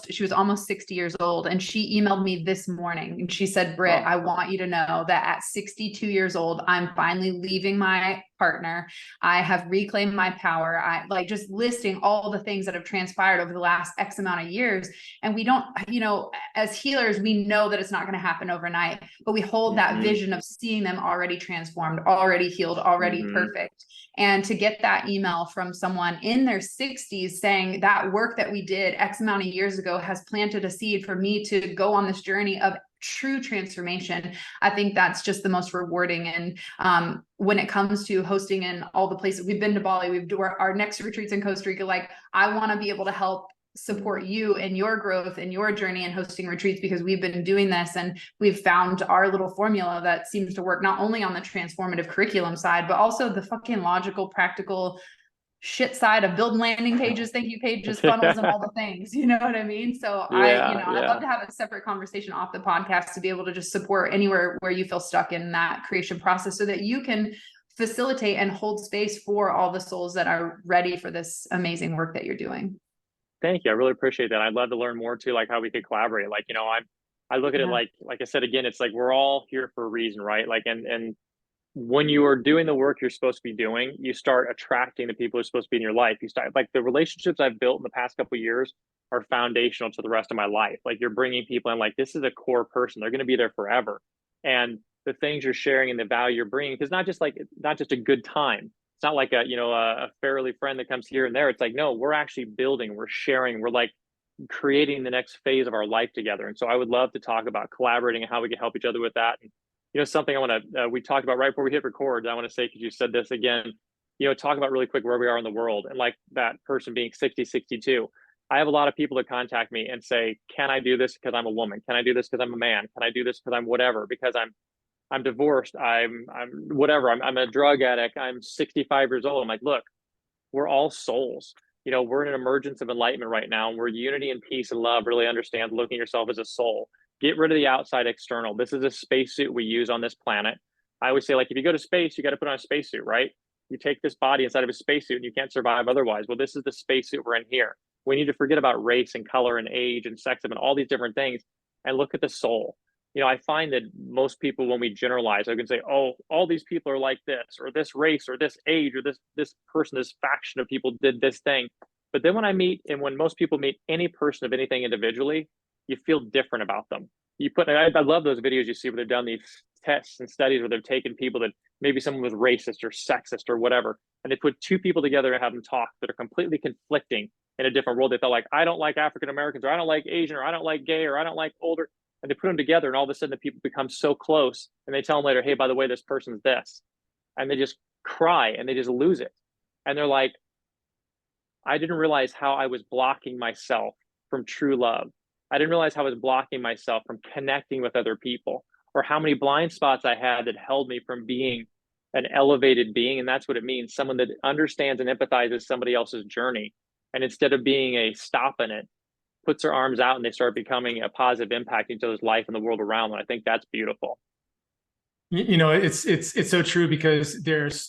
she was almost 60 years old, and she emailed me this morning and she said, Britt, I want you to know that at 62 years old, I'm finally leaving my partner. I have reclaimed my power. I like just listing all the things that have transpired over the last X amount of years. And we don't, you know, as healers, we know that it's not going to happen overnight, but we hold that vision of seeing them already transformed, already healed, already perfect. And to get that email from someone in their 60s saying that work that we did X amount of years ago has planted a seed for me to go on this journey of true transformation, I think that's just the most rewarding. And when it comes to hosting in all the places we've been to Bali, we've done our next retreats in Costa Rica, like I want to be able to help support you in your growth and your journey and hosting retreats, because we've been doing this and we've found our little formula that seems to work not only on the transformative curriculum side, but also the fucking logical, practical shit side of building landing pages, thank you pages, funnels, and all the things, you know what I mean? So I'd love to have a separate conversation off the podcast to be able to just support anywhere where you feel stuck in that creation process so that you can facilitate and hold space for all the souls that are ready for this amazing work that you're doing. Thank you. I really appreciate that. I'd love to learn more too, like how we could collaborate. Like, you know, I look at it like I said, again, it's like, we're all here for a reason, right? Like, and when you are doing the work you're supposed to be doing, you start attracting the people who are supposed to be in your life. You start, like, the relationships I've built in the past couple of years are foundational to the rest of my life. Like, you're bringing people in, like, this is a core person. They're going to be there forever. And the things you're sharing and the value you're bringing, because not just a good time. It's not like a fairly friend that comes here and there. It's like, no, we're actually building, we're sharing, we're like creating the next phase of our life together. And so I would love to talk about collaborating and how we can help each other with that. And, you know, something I want to, we talked about right before we hit record, I want to say, because you said this again, you know, talk about really quick where we are in the world. And like that person being 60, 62, I have a lot of people that contact me and say, can I do this because I'm a woman? Can I do this because I'm a man? Can I do this because I'm whatever? Because I'm divorced, I'm whatever, I'm a drug addict, I'm 65 years old. I'm like, look, we're all souls. You know, we're in an emergence of enlightenment right now, and where unity and peace and love really understand looking at yourself as a soul. Get rid of the outside external. This is a spacesuit we use on this planet. I always say, like, if you go to space, you got to put on a spacesuit, right? You take this body inside of a spacesuit and you can't survive otherwise. Well, this is the spacesuit we're in here. We need to forget about race and color and age and sex and all these different things and look at the soul. You know, I find that most people, when we generalize, I can say, oh, all these people are like this, or this race, or this age, or this person, this faction of people did this thing. But then when most people meet any person of anything individually, you feel different about them. I love those videos you see where they've done these tests and studies where they've taken people that maybe someone was racist or sexist or whatever, and they put two people together and have them talk that are completely conflicting in a different world. They felt like, I don't like African Americans, or I don't like Asian, or I don't like gay, or I don't like older. And they put them together, and all of a sudden the people become so close, and they tell them later, hey, by the way, this person's this. And they just cry and they just lose it. And they're like, I didn't realize how I was blocking myself from true love. I didn't realize how I was blocking myself from connecting with other people, or how many blind spots I had that held me from being an elevated being. And that's what it means. Someone that understands and empathizes somebody else's journey. And instead of being a stop in it, puts their arms out and they start becoming a positive impact into their life and the world around them. I think that's beautiful. You know, it's so true, because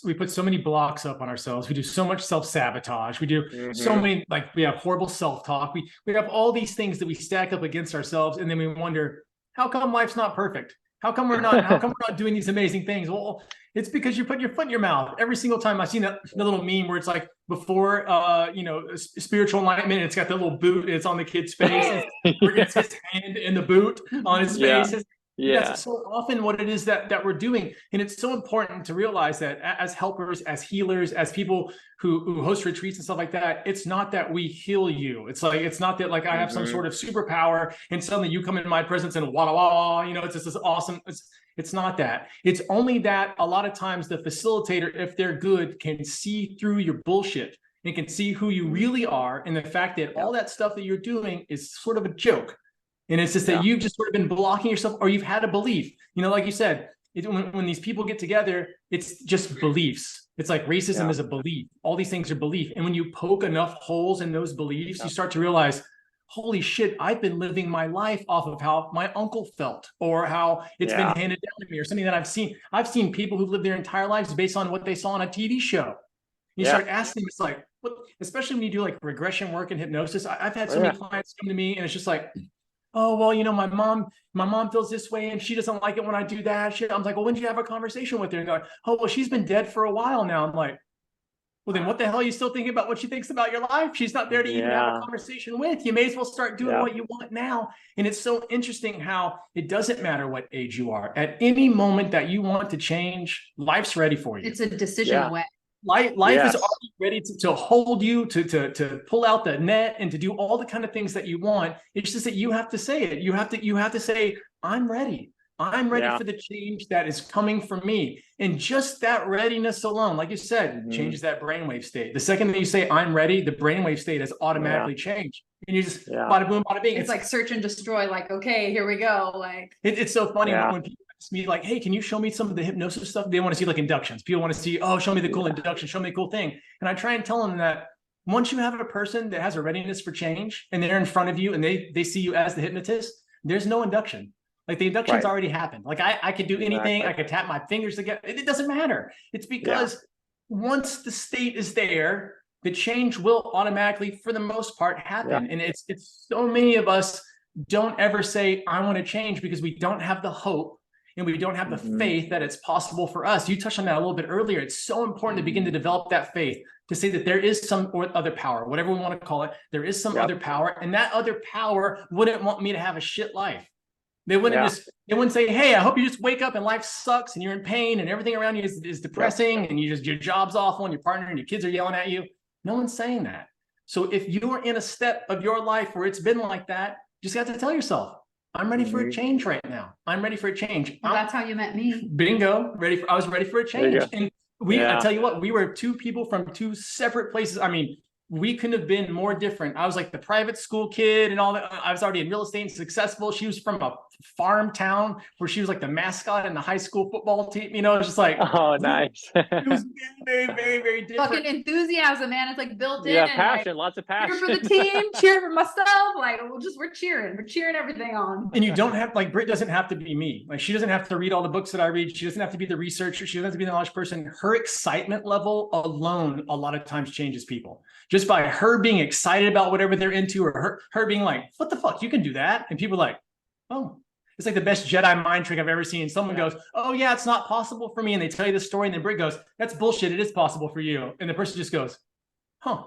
we put so many blocks up on ourselves. We do so much self-sabotage. We do so many, like, we have horrible self-talk. We have all these things that we stack up against ourselves. And then we wonder, how come life's not perfect? How come we're not doing these amazing things? Well, it's because you're putting your foot in your mouth every single time. I've seen the little meme where it's like, before spiritual enlightenment, it's got the little boot, it's on the kid's face, it's his hand in the boot on his face. Yeah. That's so often what it is that we're doing. And it's so important to realize that as helpers, as healers, as people who host retreats and stuff like that, it's not that we heal you. It's like, it's not that like I have some sort of superpower and suddenly you come into my presence and wah, wah, you know, it's just this awesome. It's not that. It's only that a lot of times the facilitator, if they're good, can see through your bullshit and can see who you really are. And the fact that all that stuff that you're doing is sort of a joke. And it's just that you've just sort of been blocking yourself, or you've had a belief, you know, like you said, when these people get together, it's just beliefs. It's like racism is a belief. All these things are belief. And when you poke enough holes in those beliefs, you start to realize, holy shit, I've been living my life off of how my uncle felt, or how it's been handed down to me, or something that I've seen. I've seen people who've lived their entire lives based on what they saw on a TV show. You start asking, it's like, what, especially when you do like regression work and hypnosis. I've had so many clients come to me and it's just like, oh, well, you know, my mom feels this way and she doesn't like it when I do that shit. I'm like, well, when did you have a conversation with her? And they're like, oh, well, she's been dead for a while now. I'm like, well, then what the hell are you still thinking about what she thinks about your life? She's not there to even have a conversation with. You may as well start doing what you want now. And it's so interesting how it doesn't matter what age you are. At any moment that you want to change, life's ready for you. It's a decision away. Life is already ready to hold you, to pull out the net and to do all the kind of things that you want. It's just that you have to say it. You have to say, I'm ready. I'm ready for the change that is coming from me. And just that readiness alone, like you said, changes that brainwave state. The second that you say, I'm ready, the brainwave state has automatically changed. And you just bada boom, bada bing. It's like search and destroy, like, okay, here we go. Like it's so funny when people ask me like, hey, can you show me some of the hypnosis stuff? They want to see like inductions. People want to see, oh, show me the cool induction, show me the cool thing. And I try and tell them that once you have a person that has a readiness for change and they're in front of you and they see you as the hypnotist, there's no induction. Like the induction's already happened. Like I could do anything. I could tap my fingers together. It doesn't matter. It's because once the state is there, the change will automatically, for the most part, happen. And it's so many of us don't ever say, I want to change, because we don't have the hope and we don't have the faith that it's possible for us. You touched on that a little bit earlier. It's so important to begin to develop that faith, to say that there is some other power, whatever we want to call it. There is some other power, and that other power wouldn't want me to have a shit life. They wouldn't they wouldn't say, hey, I hope you just wake up and life sucks and you're in pain and everything around you is depressing and your job's awful and your partner and your kids are yelling at you. No one's saying that. So if you're in a step of your life where it's been like that, you just got to tell yourself, I'm ready for a change right now. I'm ready for a change. Well, that's how you met me. Bingo. I was ready for a change. And I tell you what, we were two people from two separate places. I mean, we couldn't have been more different. I was like the private school kid and all that. I was already in real estate and successful. She was from a farm town where she was like the mascot in the high school football team. You know, it's just like, oh, nice. It was very, very, very, very different. Fucking enthusiasm, man. It's like built in. Yeah, passion, lots of passion. Cheer for the team, cheer for myself. Like we're cheering everything on. And you don't have, like, Britt doesn't have to be me. Like, she doesn't have to read all the books that I read. She doesn't have to be the researcher. She doesn't have to be the knowledge person. Her excitement level alone a lot of times changes people. Just by her being excited about whatever they're into, or her being like, what the fuck, you can do that? And people are like, oh, it's like the best Jedi mind trick I've ever seen. Someone goes, oh yeah, it's not possible for me. And they tell you the story and then Britt goes, that's bullshit. It is possible for you. And the person just goes, huh,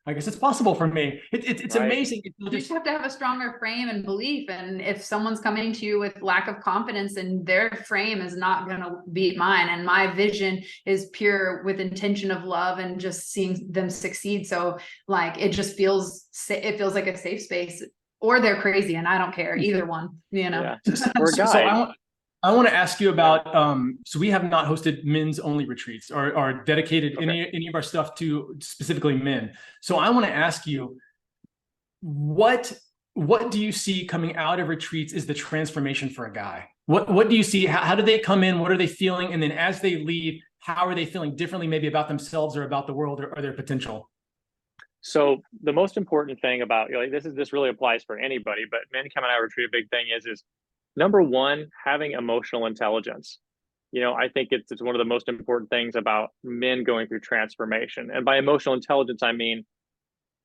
I guess it's possible for me. It's amazing. You just have to have a stronger frame and belief. And if someone's coming to you with lack of confidence, and their frame is not going to beat mine, and my vision is pure with intention of love and just seeing them succeed. So like, it feels like a safe space, or they're crazy and I don't care, either one, you know. So I want to ask you about, so we have not hosted men's only retreats or dedicated any of our stuff to specifically men. So I want to ask you, what do you see coming out of retreats is the transformation for a guy? What do you see? How do they come in? What are they feeling? And then as they leave, how are they feeling differently, maybe about themselves or about the world or their potential? So the most important thing about, you know, like, this really applies for anybody, but men coming out of retreat, a big thing is number one, having emotional intelligence. You know, I think it's one of the most important things about men going through transformation. And by emotional intelligence, I mean,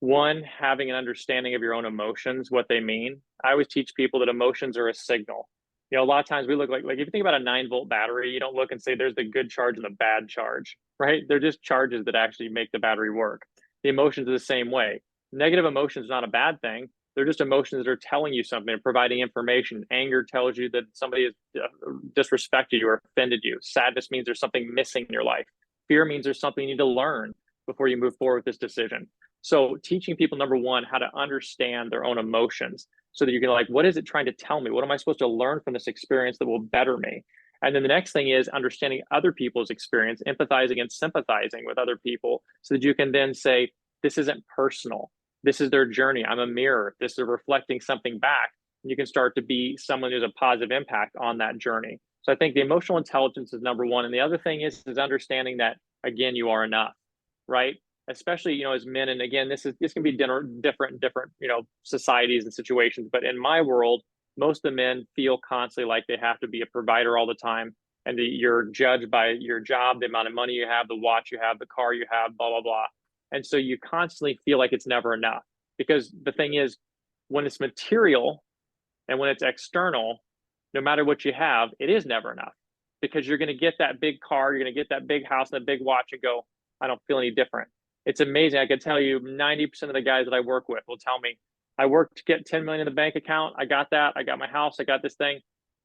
one, having an understanding of your own emotions, what they mean. I always teach people that emotions are a signal. You know, a lot of times we look like if you think about a 9-volt battery, you don't look and say there's the good charge and the bad charge, right? They're just charges that actually make the battery work. The emotions are the same way. Negative emotion is not a bad thing. They're just emotions that are telling you something, providing information. Anger tells you that somebody has disrespected you or offended you. Sadness means there's something missing in your life. Fear means there's something you need to learn before you move forward with this decision. So teaching people, number one, how to understand their own emotions so that you can like, what is it trying to tell me? What am I supposed to learn from this experience that will better me? And then the next thing is understanding other people's experience, empathizing and sympathizing with other people so that you can then say, this isn't personal. This is their journey. I'm a mirror. This is reflecting something back. And you can start to be someone who's a positive impact on that journey. So I think the emotional intelligence is number one. And the other thing is understanding that, again, you are enough, right? Especially, you know, as men. And again, this can be different, you know, societies and situations. But in my world, most of the men feel constantly like they have to be a provider all the time. And you're judged by your job, the amount of money you have, the watch you have, the car you have, blah, blah, blah. And so you constantly feel like it's never enough, because the thing is, when it's material and when it's external, no matter what you have, it is never enough, because you're going to get that big car, you're going to get that big house and a big watch and go, I don't feel any different. It's amazing. I can tell you 90% of the guys that I work with will tell me, I worked to get 10 million in the bank account. I got that. I got my house. I got this thing.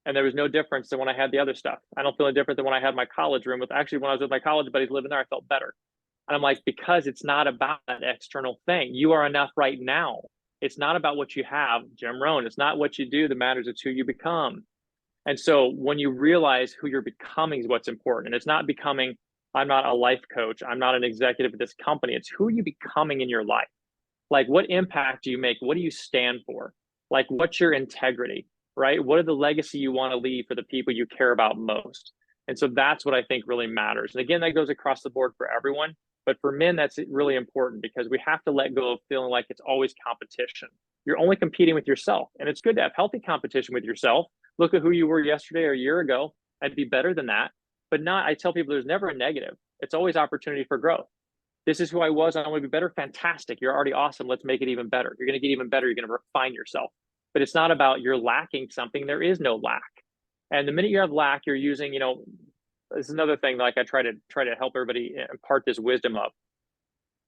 And there was no difference than when I had the other stuff. I don't feel any different than when I had my college room with, actually, when I was with my college buddies living there, I felt better. And I'm like, because it's not about that external thing. You are enough right now. It's not about what you have, Jim Rohn. It's not what you do that matters. It's who you become. And so when you realize who you're becoming is what's important. And it's not becoming, I'm not a life coach, I'm not an executive at this company. It's who are you becoming in your life? Like, what impact do you make? What do you stand for? Like, what's your integrity, right? What are the legacy you want to leave for the people you care about most? And so that's what I think really matters. And again, that goes across the board for everyone. But for men, that's really important, because we have to let go of feeling like it's always competition. You're only competing with yourself. And it's good to have healthy competition with yourself. Look at who you were yesterday or a year ago. I'd be better than that. But not, I tell people there's never a negative. It's always opportunity for growth. This is who I was. I want to be better. Fantastic. You're already awesome. Let's make it even better. You're going to get even better. You're going to refine yourself. But it's not about you're lacking something. There is no lack. And the minute you have lack, you're using, you know, this is another thing, like I try to help everybody impart this wisdom of.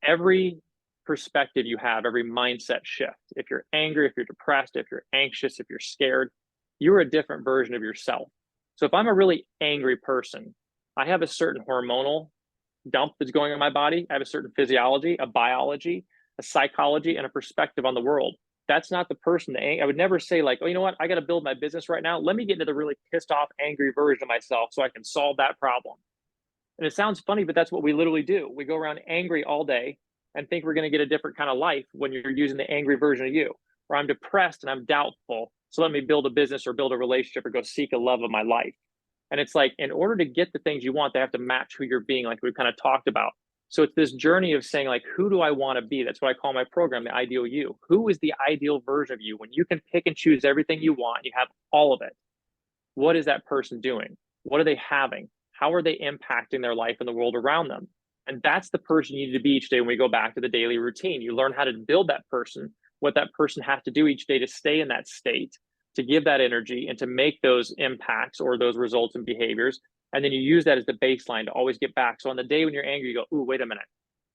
Every perspective you have, every mindset shift, if you're angry, if you're depressed, if you're anxious, if you're scared, you're a different version of yourself. So if I'm a really angry person, I have a certain hormonal dump that's going on in my body. I have a certain physiology, a biology, a psychology, and a perspective on the world. That's not the person. I would never say like, oh, you know what? I got to build my business right now. Let me get into the really pissed off, angry version of myself so I can solve that problem. And it sounds funny, but that's what we literally do. We go around angry all day and think we're going to get a different kind of life when you're using the angry version of you. Or I'm depressed and I'm doubtful, so let me build a business or build a relationship or go seek a love of my life. And it's like, in order to get the things you want, they have to match who you're being, like we've kind of talked about. So it's this journey of saying, like, who do I want to be? That's what I call my program, the ideal you. Who is the ideal version of you? When you can pick and choose everything you want, you have all of it. What is that person doing? What are they having? How are they impacting their life and the world around them? And that's the person you need to be each day. When we go back to the daily routine, you learn how to build that person, what that person has to do each day to stay in that state, to give that energy and to make those impacts or those results and behaviors. And then you use that as the baseline to always get back. So on the day when you're angry, you go, ooh, wait a minute.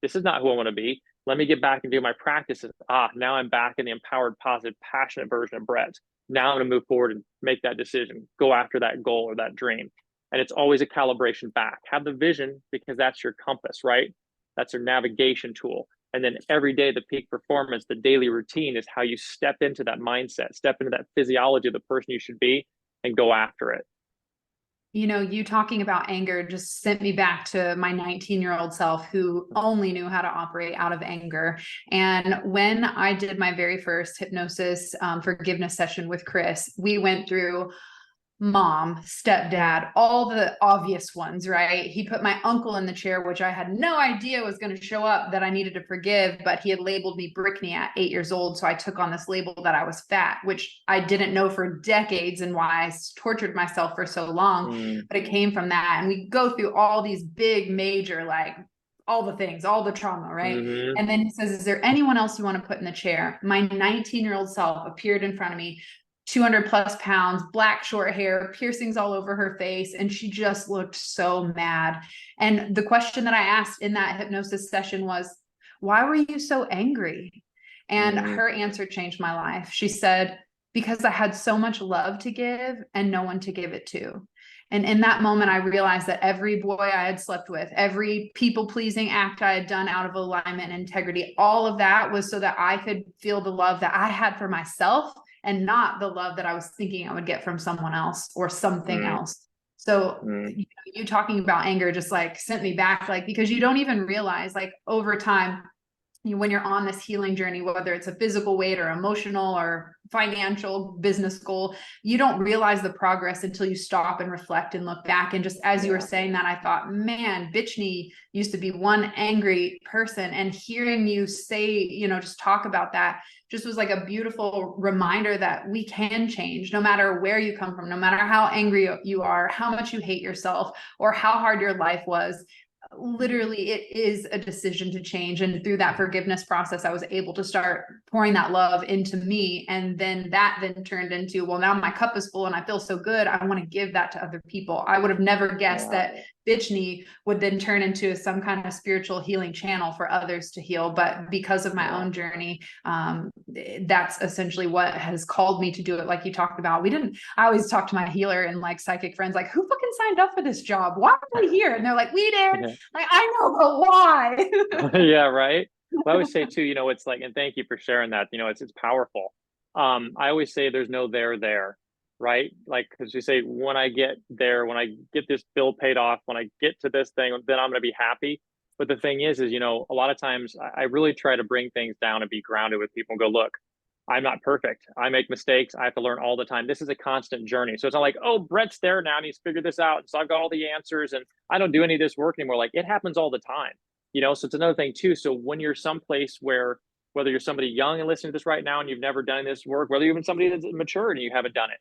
This is not who I want to be. Let me get back and do my practices. Now I'm back in the empowered, positive, passionate version of Brett. Now I'm going to move forward and make that decision, go after that goal or that dream. And it's always a calibration back. Have the vision, because that's your compass, right? That's your navigation tool. And then every day, the peak performance, the daily routine is how you step into that mindset, step into that physiology of the person you should be and go after it. You know, you talking about anger just sent me back to my 19-year-old self who only knew how to operate out of anger. And when I did my very first hypnosis forgiveness session with Chris, we went through mom, stepdad, all the obvious ones, right? He put my uncle in the chair, which I had no idea was going to show up that I needed to forgive, but he had labeled me Brickney at 8 years old. So I took on this label that I was fat, which I didn't know for decades and why I tortured myself for so long, but it came from that. And we go through all these big, major, like all the things, all the trauma, right? And then he says, is there anyone else you want to put in the chair? My 19-year-old self appeared in front of me, 200 plus pounds, black short hair, piercings all over her face. And she just looked so mad. And the question that I asked in that hypnosis session was, why were you so angry? And Mhm. her answer changed my life. She said, because I had so much love to give and no one to give it to. And in that moment, I realized that every boy I had slept with, every people-pleasing act I had done out of alignment and integrity, all of that was so that I could feel the love that I had for myself and not the love that I was thinking I would get from someone else or something Mm, else. So mm, you talking about anger just like sent me back, like, because you don't even realize, like, over time, when you're on this healing journey, whether it's a physical weight or emotional or financial business goal, you don't realize the progress until you stop and reflect and look back. And just as you were yeah. saying that, I thought, man, Bitchney used to be one angry person. And hearing you say, just talk about that just was like a beautiful reminder that we can change no matter where you come from, no matter how angry you are, how much you hate yourself, or how hard your life was. Literally, it is a decision to change. And through that forgiveness process, I was able to start pouring that love into me. And then that then turned into, well, now my cup is full and I feel so good, I want to give that to other people. I would have never guessed Yeah. that Bitchney would then turn into some kind of spiritual healing channel for others to heal. But because of my Yeah. own journey, that's essentially what has called me to do it. Like you talked about, I always talk to my healer and like psychic friends, like, who fucking signed up for this job? Why are we here? And they're like, we did. Yeah. Like, I know, but why? Yeah, right. Well, I always say too, it's like, and thank you for sharing that. It's powerful. I always say there's no there, right? Like, because you say when I get there, when I get this bill paid off, when I get to this thing, then I'm going to be happy. But the thing is a lot of times I really try to bring things down and be grounded with people and go, look, I'm not perfect. I make mistakes. I have to learn all the time. This is a constant journey. So it's not like, oh, Brett's there now and he's figured this out. So I've got all the answers and I don't do any of this work anymore. Like, it happens all the time. So it's another thing too. So when you're someplace where, whether you're somebody young and listening to this right now and you've never done this work, whether you're even somebody that's mature and you haven't done it,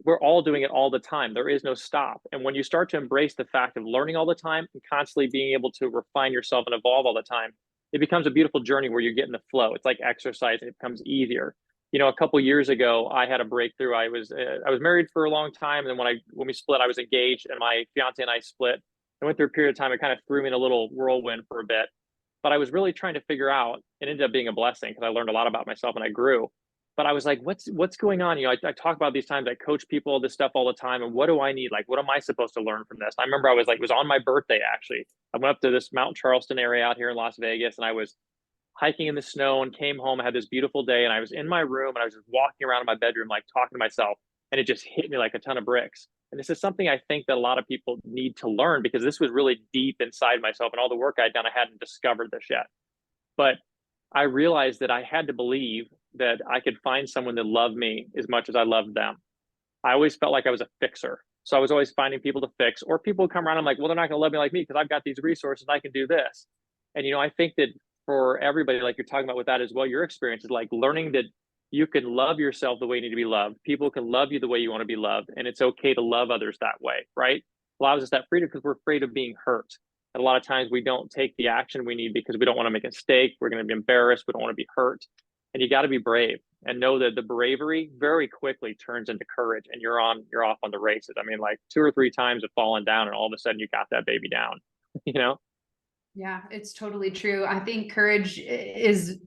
we're all doing it all the time. There is no stop. And when you start to embrace the fact of learning all the time and constantly being able to refine yourself and evolve all the time, it becomes a beautiful journey where you get in the flow. It's like exercise and it becomes easier. A couple years ago, I had a breakthrough. I was married for a long time, and then when we split, I was engaged, and my fiance and I split. I went through a period of time. It kind of threw me in a little whirlwind for a bit, but I was really trying to figure out. It ended up being a blessing because I learned a lot about myself and I grew. But I was like, what's going on? I talk about these times. I coach people this stuff all the time, and what do I need? Like, what am I supposed to learn from this? I remember I was like, it was on my birthday actually. I went up to this Mount Charleston area out here in Las Vegas, and I was hiking in the snow and came home. I had this beautiful day, and I was in my room, and I was just walking around in my bedroom, like talking to myself, and it just hit me like a ton of bricks. And this is something I think that a lot of people need to learn, because this was really deep inside myself, and all the work I'd done, I hadn't discovered this yet. But I realized that I had to believe that I could find someone that loved me as much as I loved them. I always felt like I was a fixer. So I was always finding people to fix, or people would come around. I'm like, well, they're not going to love me like me because I've got these resources. I can do this. And, I think that for everybody, like you're talking about with that as well, your experience is like learning that you can love yourself the way you need to be loved. People can love you the way you want to be loved. And it's okay to love others that way, right? Allows us that freedom because we're afraid of being hurt. And a lot of times we don't take the action we need because we don't want to make a mistake. We're going to be embarrassed. We don't want to be hurt. And you got to be brave and know that the bravery very quickly turns into courage, and you're off on the races. I mean, like 2 or 3 times of falling down, and all of a sudden you got that baby down, Yeah, it's totally true. I think courage is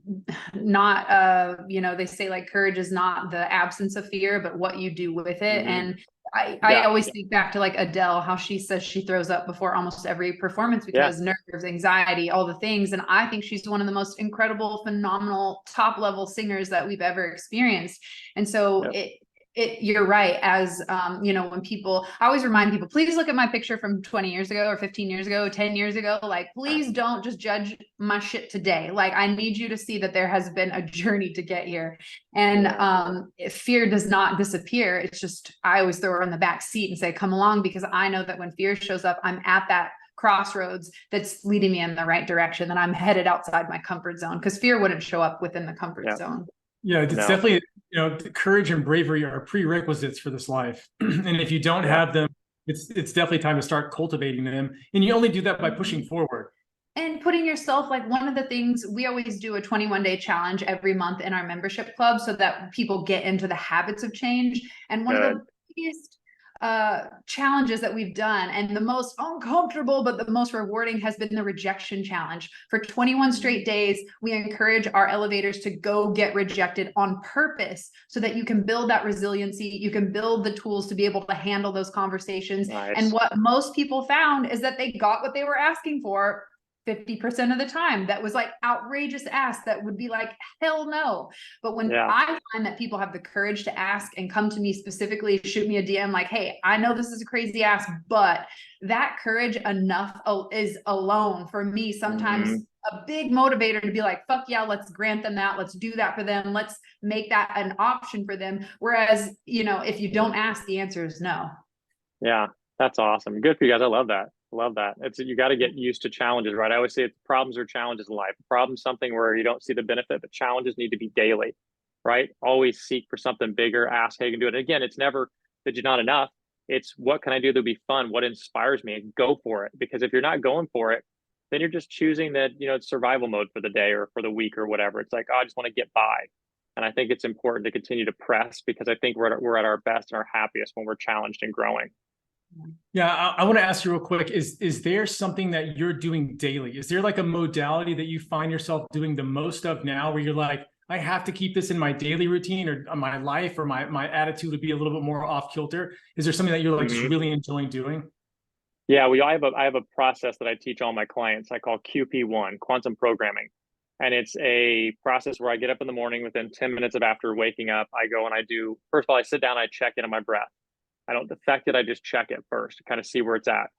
not, they say like courage is not the absence of fear, but what you do with it. Mm-hmm. And I Yeah. always think back to like Adele, how she says she throws up before almost every performance Yeah. because nerves, anxiety, all the things. And I think she's one of the most incredible, phenomenal, top level singers that we've ever experienced. And so you're right. As, when people, I always remind people, please look at my picture from 20 years ago or 15 years ago, 10 years ago. Like, please don't just judge my shit today. Like, I need you to see that there has been a journey to get here. And fear does not disappear. It's just, I always throw her on the back seat and say, come along, because I know that when fear shows up, I'm at that crossroads that's leading me in the right direction, that I'm headed outside my comfort zone, because fear wouldn't show up within the comfort zone. Yeah, it's definitely, courage and bravery are prerequisites for this life. And if you don't have them, it's definitely time to start cultivating them. And you only do that by pushing forward. And putting yourself, like, one of the things we always do a 21-day challenge every month in our membership club so that people get into the habits of change. And one of the biggest challenges that we've done, and the most uncomfortable but the most rewarding has been the rejection challenge. For 21 straight days, we encourage our elevators to go get rejected on purpose so that you can build that resiliency, you can build the tools to be able to handle those conversations. Nice. And what most people found is that they got what they were asking for 50% of the time. That was like outrageous ask that would be like, hell no. But when I find that people have the courage to ask and come to me specifically, shoot me a DM like, hey, I know this is a crazy ask, but that courage enough is alone for me sometimes a big motivator to be like, fuck yeah, let's grant them that. Let's do that for them. Let's make that an option for them. Whereas, you know, if you don't ask, the answer is no. Yeah, that's awesome. Good for you guys. I love that. Love that. It's, you got to get used to challenges, right? I always say problems are challenges in life. Problems something where you don't see the benefit, but challenges need to be daily, right? Always seek for something bigger, ask how you can do it. And again, it's never that you're not enough. It's what can I do that'll be fun? What inspires me? And go for it. Because if you're not going for it, then you're just choosing that, you know, it's survival mode for the day or for the week or whatever. It's like, oh, I just want to get by. And I think it's important to continue to press, because I think we're at our best and our happiest when we're challenged and growing. Yeah, I want to ask you real quick, is there something that you're doing daily? Is there like a modality that you find yourself doing the most of now where you're like, I have to keep this in my daily routine or my life, or my attitude to be a little bit more off kilter? Is there something that you're like just really enjoying doing? Yeah, I have a process that I teach all my clients. I call QP1, quantum programming. And it's a process where I get up in the morning within 10 minutes of after waking up. I go and I do, first of all, I sit down, I check in on my breath. I don't defect it. I just check it first to kind of see where it's at.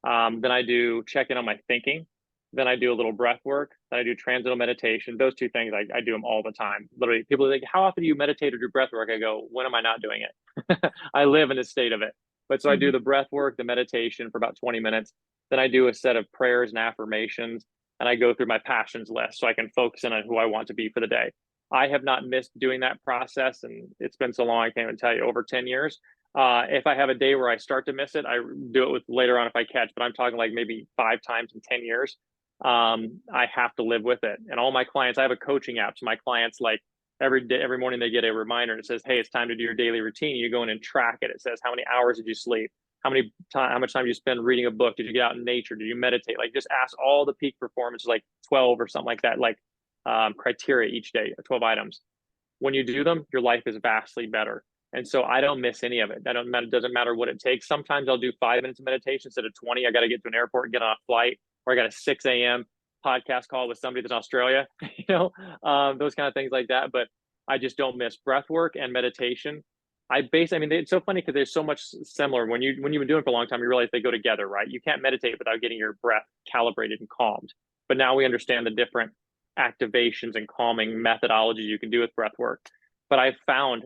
Then I do check in on my thinking. Then I do a little breath work. Then I do transcendental meditation. Those two things, I do them all the time. Literally, people think, how often do you meditate or do breath work? I go, when am I not doing it? I live in a state of it. But so I do the breath work, the meditation for about 20 minutes. Then I do a set of prayers and affirmations. And I go through my passions list so I can focus in on who I want to be for the day. I have not missed doing that process. And it's been so long, I can't even tell you, over 10 years. If I have a day where I start to miss it, I do it with later on if I catch, but I'm talking like maybe 5 times in 10 years. I have to live with it. And all my clients, I have a coaching app. So my clients, like every day, every morning they get a reminder and it says, hey, it's time to do your daily routine. You go in and track it. It says, how many hours did you sleep? How much time did you spend reading a book? Did you get out in nature? Did you meditate? Like just ask all the peak performance, like 12 or something like that, like criteria each day, 12 items. When you do them, your life is vastly better. And so I don't miss any of it. It doesn't matter what it takes. Sometimes I'll do 5 minutes of meditation instead of 20. I got to get to an airport and get on a flight, or I got a 6 a.m. podcast call with somebody that's in Australia, those kind of things like that. But I just don't miss breath work and meditation. It's so funny because there's so much similar. When you've been doing it for a long time, you realize they go together, right? You can't meditate without getting your breath calibrated and calmed. But now we understand the different activations and calming methodologies you can do with breath work. But I've found,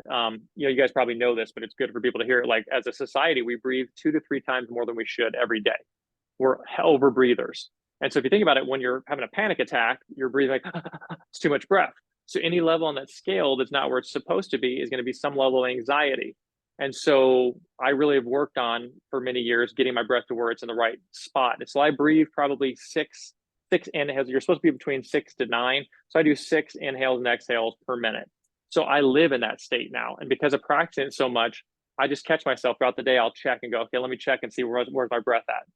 you guys probably know this, but it's good for people to hear it. Like as a society, we breathe 2 to 3 times more than we should every day. We're over breathers. And so if you think about it, when you're having a panic attack, you're breathing like, it's too much breath. So any level on that scale that's not where it's supposed to be is going to be some level of anxiety. And so I really have worked on for many years, getting my breath to where it's in the right spot. And so I breathe probably six inhales. You're supposed to be between 6 to 9. So I do 6 inhales and exhales per minute. So I live in that state now. And because of practicing it so much, I just catch myself throughout the day. I'll check and go, okay, let me check and see where's my breath at.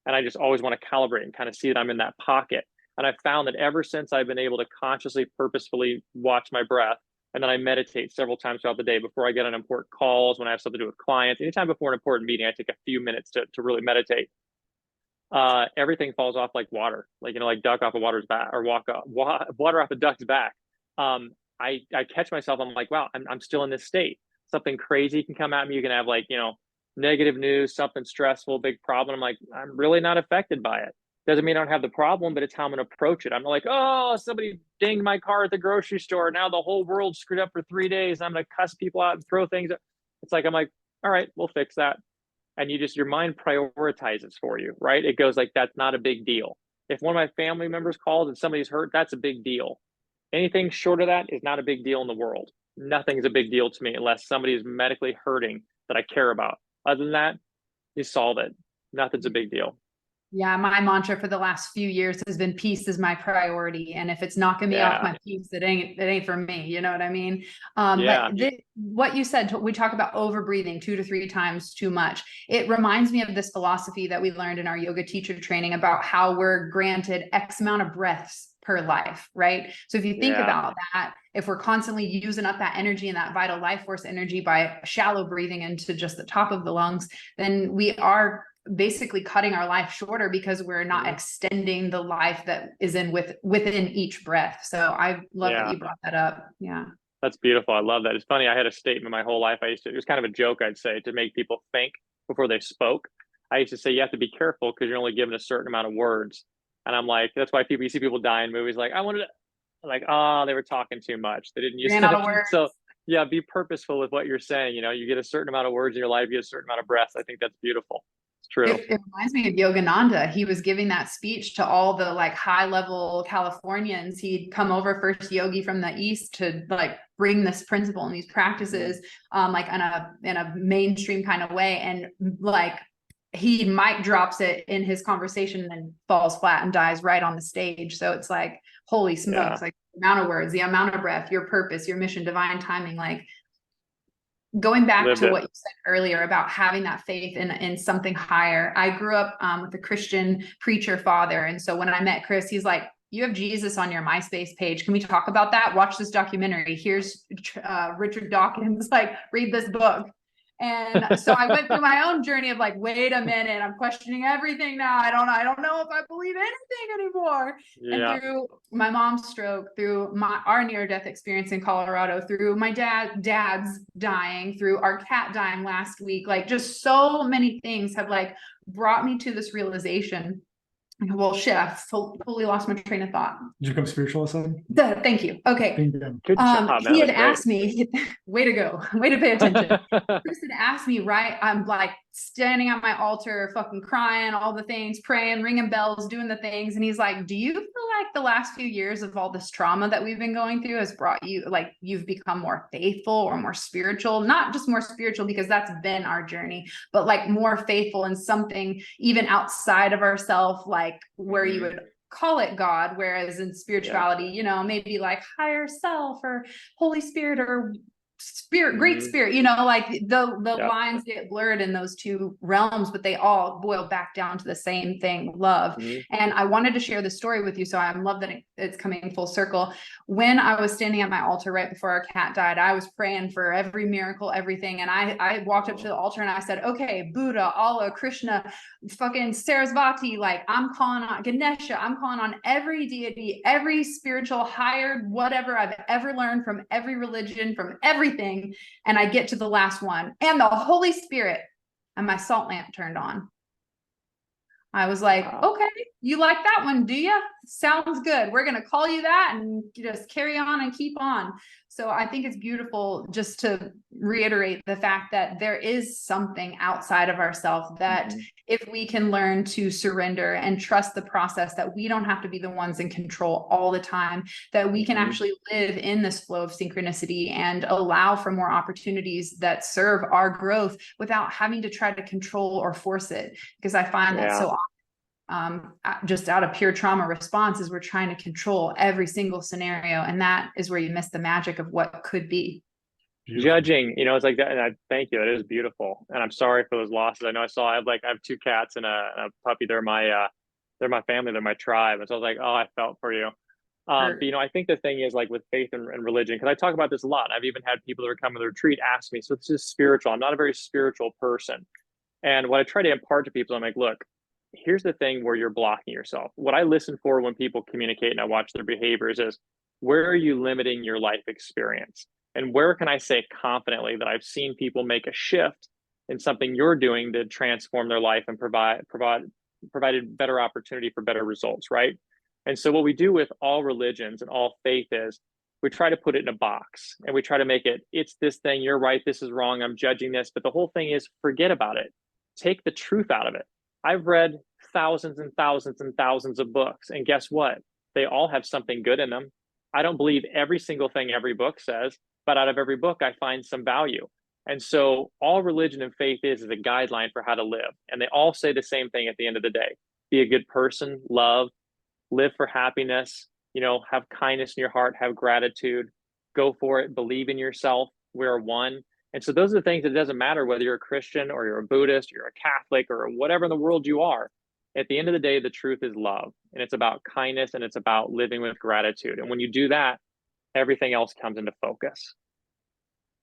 And I just always want to calibrate and kind of see that I'm in that pocket. And I've found that ever since I've been able to consciously, purposefully watch my breath, and then I meditate several times throughout the day before I get on important calls, when I have something to do with clients, anytime before an important meeting, I take a few minutes to really meditate. Everything falls off like water, like duck off a water's back, or water off a duck's back. I catch myself, I'm like, wow, I'm still in this state. Something crazy can come at me. You can have negative news, something stressful, big problem. I'm like, I'm really not affected by it. Doesn't mean I don't have the problem, but it's how I'm going to approach it. I'm like, oh, somebody dinged my car at the grocery store. Now the whole world's screwed up for 3 days. I'm going to cuss people out and throw things. It's like, I'm like, all right, we'll fix that. And your mind prioritizes for you, right? It goes like, that's not a big deal. If one of my family members calls and somebody's hurt, that's a big deal. Anything short of that is not a big deal in the world. Nothing's a big deal to me unless somebody is medically hurting that I care about. Other than that, you solve it. Nothing's a big deal. Yeah, my mantra for the last few years has been peace is my priority. And if it's knocking me off Yeah. my peace, it ain't for me. You know what I mean? Yeah. What you said, we talk about over breathing 2 to 3 times too much. It reminds me of this philosophy that we learned in our yoga teacher training about how we're granted X amount of breaths per life, right? So if you think Yeah. about that, if we're constantly using up that energy and that vital life force energy by shallow breathing into just the top of the lungs, then we are basically cutting our life shorter because we're not extending the life that is within each breath. So I love that Yeah. you brought that up. Yeah. That's beautiful. I love that. It's funny. I had a statement my whole life. It was kind of a joke, I'd say, to make people think before they spoke. I used to say, you have to be careful because you're only given a certain amount of words. And I'm like, that's why you see people die in movies. Like, like, oh, they were talking too much. They didn't use Ran out it. of words. So yeah, be purposeful with what you're saying. You get a certain amount of words in your life, you get a certain amount of breaths. I think that's beautiful. It's true. It reminds me of Yogananda. He was giving that speech to all the like high level Californians. He'd come over, first yogi from the East, to like bring this principle and these practices like in a mainstream kind of way. And like he mic drops it in his conversation and then falls flat and dies right on the stage. So it's like, holy smokes, like the amount of words, the amount of breath, your purpose, your mission, divine timing, like going back to what you said earlier about having that faith in something higher. I grew up with a Christian preacher father. And so when I met Chris, he's like, you have Jesus on your MySpace page. Can we talk about that? Watch this documentary. Here's Richard Dawkins, like read this book. And so I went through my own journey of like, wait a minute, I'm questioning everything now. I don't know if I believe anything anymore. Yeah. And through my mom's stroke, through our near-death experience in Colorado, through my dad's dying, through our cat dying last week, like just so many things have like brought me to this realization. Well, shit, I totally lost my train of thought. Did you become spiritual, son? Thank you. Okay. Good job. He had asked me, way to go, way to pay attention. Chris had asked me, right? I'm like standing at my altar, fucking crying, all the things, praying, ringing bells, doing the things. And he's like, do you feel like the last few years of all this trauma that we've been going through has brought you, like you've become more faithful or more spiritual? Not just more spiritual, because that's been our journey, but like more faithful in something even outside of ourselves, like where you would call it God, whereas in spirituality, maybe like higher self or Holy Spirit or spirit, great spirit, like the lines get blurred in those two realms, but they all boil back down to the same thing, love. And I wanted to share this story with you, so I love that it's coming full circle. When I was standing at my altar right before our cat died, I was praying for every miracle, everything, and I walked up to the altar and I said, okay, Buddha, Allah, Krishna, fucking Sarasvati, like I'm calling on Ganesha, I'm calling on every deity, every spiritual higher whatever I've ever learned from every religion, from everything. And I get to the last one, and the Holy Spirit, and my salt lamp turned on. I was like, okay, you like that one, do you? Sounds good. We're going to call you that and just carry on and keep on. So I think it's beautiful just to reiterate the fact that there is something outside of ourselves that if we can learn to surrender and trust the process, that we don't have to be the ones in control all the time, that we can actually live in this flow of synchronicity and allow for more opportunities that serve our growth without having to try to control or force it. Because I find that so often, just out of pure trauma response, is we're trying to control every single scenario, and that is where you miss the magic of what could be. Beautiful. Judging, it's like that. And I thank you. It is beautiful. And I'm sorry for those losses. I know I have 2 cats and a puppy. They're my family. They're my tribe. And so I was like, oh, I felt for you. But I think the thing is, like with faith and religion, because I talk about this a lot. I've even had people that are coming to the retreat ask me, so this is spiritual. I'm not a very spiritual person. And what I try to impart to people, I'm like, look, here's the thing where you're blocking yourself. What I listen for when people communicate and I watch their behaviors is, where are you limiting your life experience? And where can I say confidently that I've seen people make a shift in something you're doing to transform their life and provided better opportunity for better results, right? And so what we do with all religions and all faith is we try to put it in a box and we try to make it's this thing, you're right, this is wrong, I'm judging this. But the whole thing is, forget about it. Take the truth out of it. I've read thousands and thousands and thousands of books, and guess what? They all have something good in them. I don't believe every single thing every book says, but out of every book, I find some value. And so all religion and faith is a guideline for how to live. And they all say the same thing at the end of the day. be a good person, love, live for happiness, you know, have kindness in your heart, have gratitude, go for it, believe in yourself. We're one. And so those are the things that it doesn't matter whether you're a Christian or you're a Buddhist, or you're a Catholic, or whatever in the world you are. At the end of the day, the truth is love, and it's about kindness, and it's about living with gratitude. And when you do that, everything else comes into focus.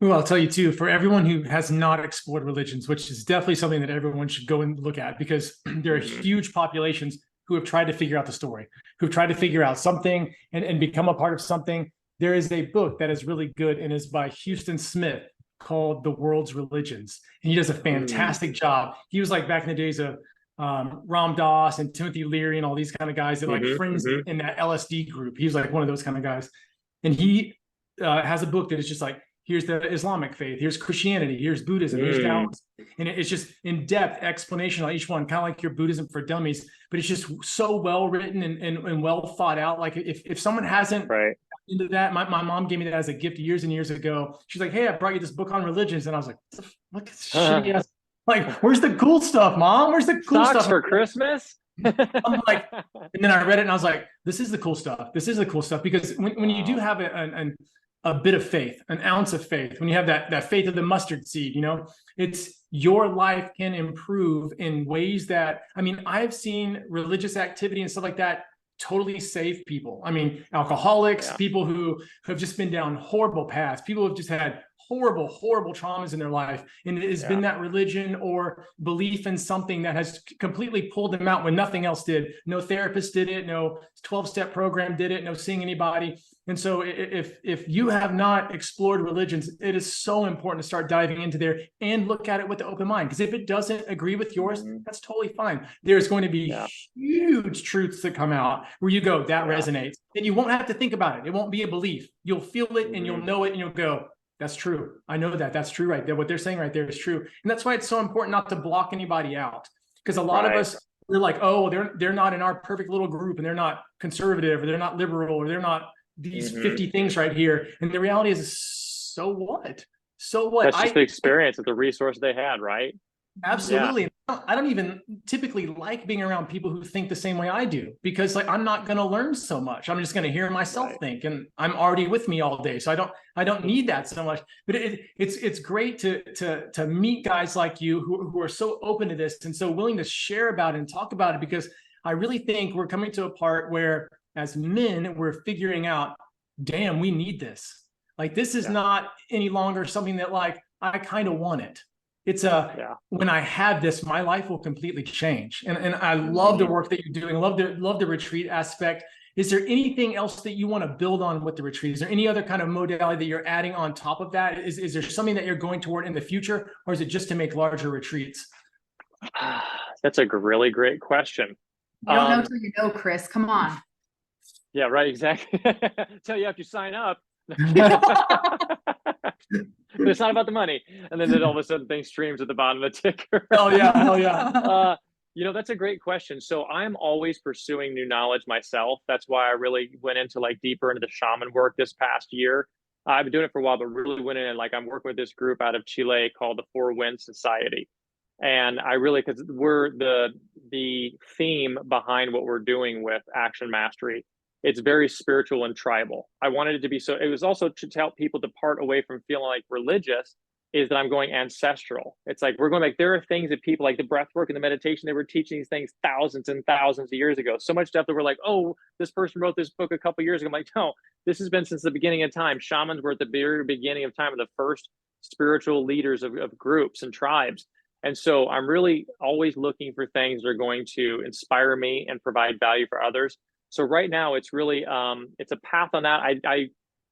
Well, I'll tell you too, for everyone who has not explored religions, which is definitely something that everyone should go and look at, because there are huge populations who have tried to figure out the story, who've tried to figure out something and become a part of something. There is a book that is really good and is by Houston Smith called The World's Religions. And he does a fantastic job. He was like back in the days of Ram Dass and Timothy Leary and all these kind of guys that like friends in that LSD group. He was like one of those kind of guys. And he has a book that is just like, here's the Islamic faith, here's Christianity, here's Buddhism, here's Taoism. And it's just in-depth explanation on each one, kind of like your Buddhism for dummies, but it's just so well written and well thought out. Like if someone hasn't into that, my mom gave me that as a gift years and years ago. She's like, hey, I brought you this book on religions. And I was like, look at this shitty ass. Like, where's the cool stuff, Mom? Where's the cool stuff for Christmas? I'm like, and then I read it and I was like, this is the cool stuff. This is the cool stuff. Because when you do have a bit of faith, an ounce of faith, when you have that faith of the mustard seed, you know, it's your life can improve in ways that, I mean, I've seen religious activity and stuff like that totally save people. I mean, alcoholics, people who have just been down horrible paths, people who have just had horrible traumas in their life. And it has been that religion or belief in something that has completely pulled them out when nothing else did. No therapist did it. No 12-step program did it. No seeing anybody. And so if you have not explored religions, it is so important to start diving into there and look at it with the open mind. Because if it doesn't agree with yours, that's totally fine. There's going to be huge truths that come out where you go, that resonates. And you won't have to think about it. It won't be a belief. You'll feel it and you'll know it and you'll go, that's true. I know that. That's true right there. What they're saying right there is true. And that's why it's so important not to block anybody out. Because a lot of us, we're like, oh, they're not in our perfect little group and they're not conservative or they're not liberal or they're not these 50 things right here. And the reality is, so what? So what? That's just the experience of the resource they had, right? Absolutely. Yeah. I don't even typically like being around people who think the same way I do, because like I'm not going to learn so much. I'm just going to hear myself think, and I'm already with me all day. So I don't need that so much. But it's great to meet guys like you who are so open to this and so willing to share about it and talk about it, because I really think we're coming to a part where as men, we're figuring out, damn, we need this. Like this is not any longer something that like I kind of want it. It's when I have this, my life will completely change. And I love the work that you're doing. I love the retreat aspect. Is there anything else that you want to build on with the retreat? Is there any other kind of modality that you're adding on top of that? Is there something that you're going toward in the future, or is it just to make larger retreats? That's a really great question. You don't know till you know, Chris. Come on. Yeah, right. Exactly. Tell you after you sign up. But it's not about the money. And then all of a sudden things streams at the bottom of the ticker. Hell yeah. You know, that's a great question. So I'm always pursuing new knowledge myself. That's why I really went into like deeper into the shaman work this past year. I've been doing it for a while, but really went in and like I'm working with this group out of Chile called the Four Winds Society. And I really, because we're the theme behind what we're doing with Action Mastery, it's very spiritual and tribal. I wanted it to be so. It was also to help people depart away from feeling like religious, is that I'm going ancestral. It's like we're going like there are things that people like the breath work and the meditation, they were teaching these things thousands and thousands of years ago. So much stuff that we're like, oh, this person wrote this book a couple of years ago. I'm like, no, this has been since the beginning of time. Shamans were at the very beginning of time of the first spiritual leaders of groups and tribes. And so I'm really always looking for things that are going to inspire me and provide value for others. So right now it's really, it's a path on that.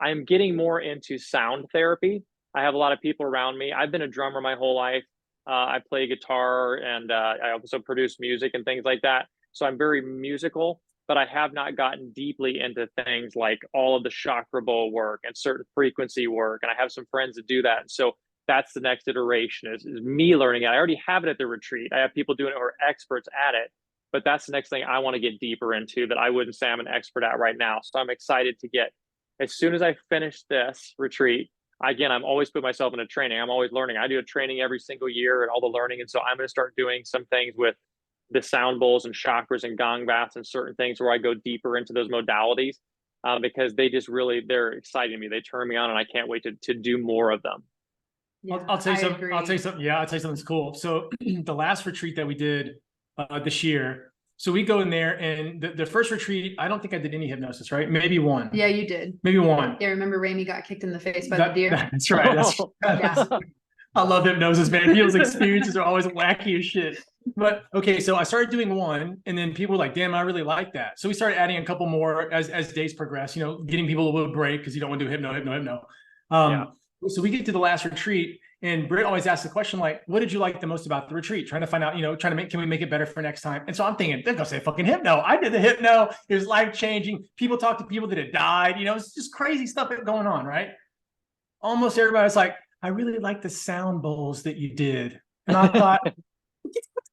I'm getting more into sound therapy. I have a lot of people around me. I've been a drummer my whole life. I play guitar and I also produce music and things like that. So I'm very musical, but I have not gotten deeply into things like all of the chakra bowl work and certain frequency work. And I have some friends that do that. And so that's the next iteration is me learning it. I already have it at the retreat. I have people doing it who are experts at it. But that's the next thing I want to get deeper into that I wouldn't say I'm an expert at right now. So I'm excited to get, as soon as I finish this retreat, again, I'm always putting myself into training. I'm always learning. I do a training every single year and all the learning. And so I'm going to start doing some things with the sound bowls and chakras and gong baths and certain things where I go deeper into those modalities, because they just really, they're exciting me. They turn me on, and I can't wait to do more of them. Yeah, I'll tell you I something. agree. I'll tell you something. Yeah, I'll tell you something that's cool. So the last retreat that we did this year, so we go in there, and the first retreat, I don't think I did any hypnosis, right? Maybe one. Yeah, you did. Maybe one. Yeah, remember Ramey got kicked in the face by the deer? That's right. Yeah. I love hypnosis, man. People's experiences are always wacky as shit. But okay, so I started doing one, and then people were like, damn, I really like that. So we started adding a couple more as days progress, you know, getting people a little break because you don't want to do hypno. So we get to the last retreat, and Britt always asks the question, like, what did you like the most about the retreat? Trying to find out, you know, can we make it better for next time? And so I'm thinking, they're gonna say fucking hypno. I did the hypno. It was life-changing. People talk to people that had died, you know, it's just crazy stuff going on, right? Almost everybody's like, I really like the sound bowls that you did. And I thought,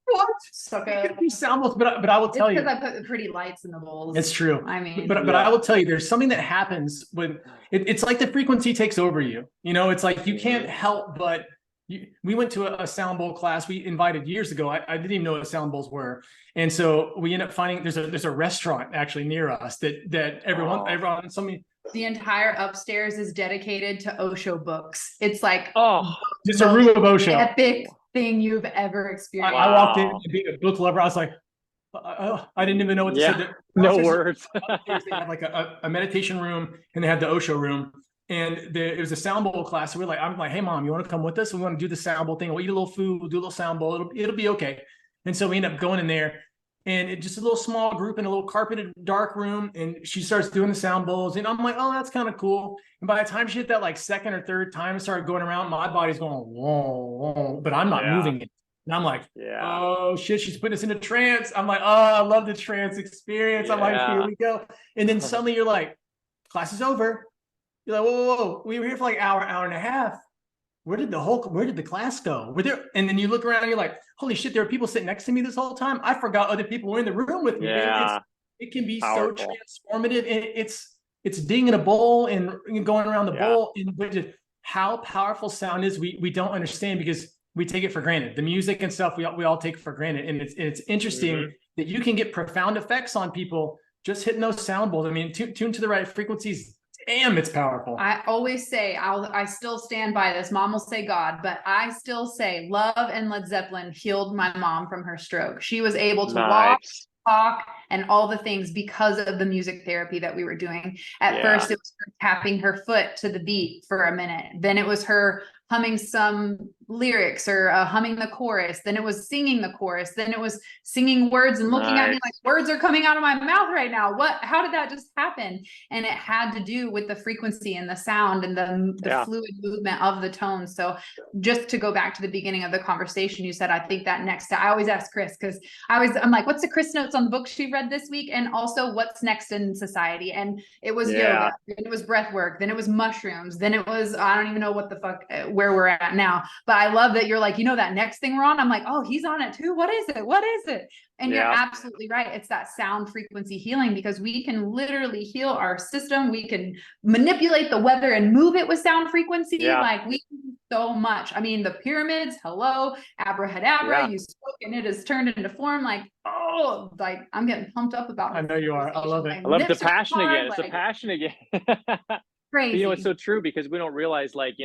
what? Suck It it. could be sound bowls, but I will It's tell you. because I put the pretty lights in the bowls. It's true. I mean, but I will tell you, there's something that happens when it's like the frequency takes over you. You know, it's like you can't help but we went to a sound bowl class we invited years ago. I didn't even know what sound bowls were. And so we end up finding there's a restaurant actually near us that everyone, somebody. the entire upstairs is dedicated to Osho books. It's like Just a room of Osho. epic thing you've ever experienced. I walked in and being a book lover, I was like, I didn't even know what to say. No words. They had like a meditation room, and they had the Osho room, and it was a sound bowl class. So I'm like, hey mom, you want to come with us? We want to do the sound bowl thing. We'll eat a little food. We'll do a little sound bowl. It'll be okay. And so we end up going in there, and it's just a little small group in a little carpeted dark room. And she starts doing the sound bowls, and I'm like, oh, that's kind of cool. And by the time she hit that like second or third time, it started going around, my body's going whoa, whoa, but I'm not moving it. And I'm like, oh shit, she's putting us in a trance. I'm like, oh, I love the trance experience. I'm like, here we go. And then suddenly you're like, class is over. You're like, whoa. We were here for like hour and a half. Where did the class go? Were there? And then you look around and you're like, holy shit, there are people sitting next to me this whole time. I forgot other people were in the room with me. Yeah. It can be Powerful. so transformative. It's dinging a bowl and going around the bowl. And how powerful sound is, we don't understand because we take it for granted. The music and stuff we all take for granted. And it's interesting that you can get profound effects on people just hitting those sound bowls. I mean, tune to the right frequencies. Damn, it's powerful. I always say, I still stand by this. Mom will say God, but I still say Love and Led Zeppelin healed my mom from her stroke. She was able to walk, talk, and all the things because of the music therapy that we were doing. At first, it was her tapping her foot to the beat for a minute. Then it was her humming some lyrics or humming the chorus. Then it was singing the chorus. Then it was singing words and looking at me like words are coming out of my mouth right now. How did that just happen? And it had to do with the frequency and the sound and the fluid movement of the tone. So just to go back to the beginning of the conversation, you said, I think that next, I always ask Chris, because I'm like, what's the Chris notes on the book she read this week? And also what's next in society? And it was yoga, then it was breath work, then it was mushrooms, then it was, I don't even know what the fuck, where we're at now. But I love that you're like, that next thing we're on, I'm like, oh, he's on it too. What is it? And you're absolutely right. It's that sound frequency healing, because we can literally heal our system. We can manipulate the weather and move it with sound frequency. Like we can do so much. I mean, the pyramids, hello, abracadabra, you spoke and it has turned into form. Like, oh, like I'm getting pumped up about it. I know you are. I love it. I love the passion again. It's the passion again. Crazy. It's so true, because we don't realize, like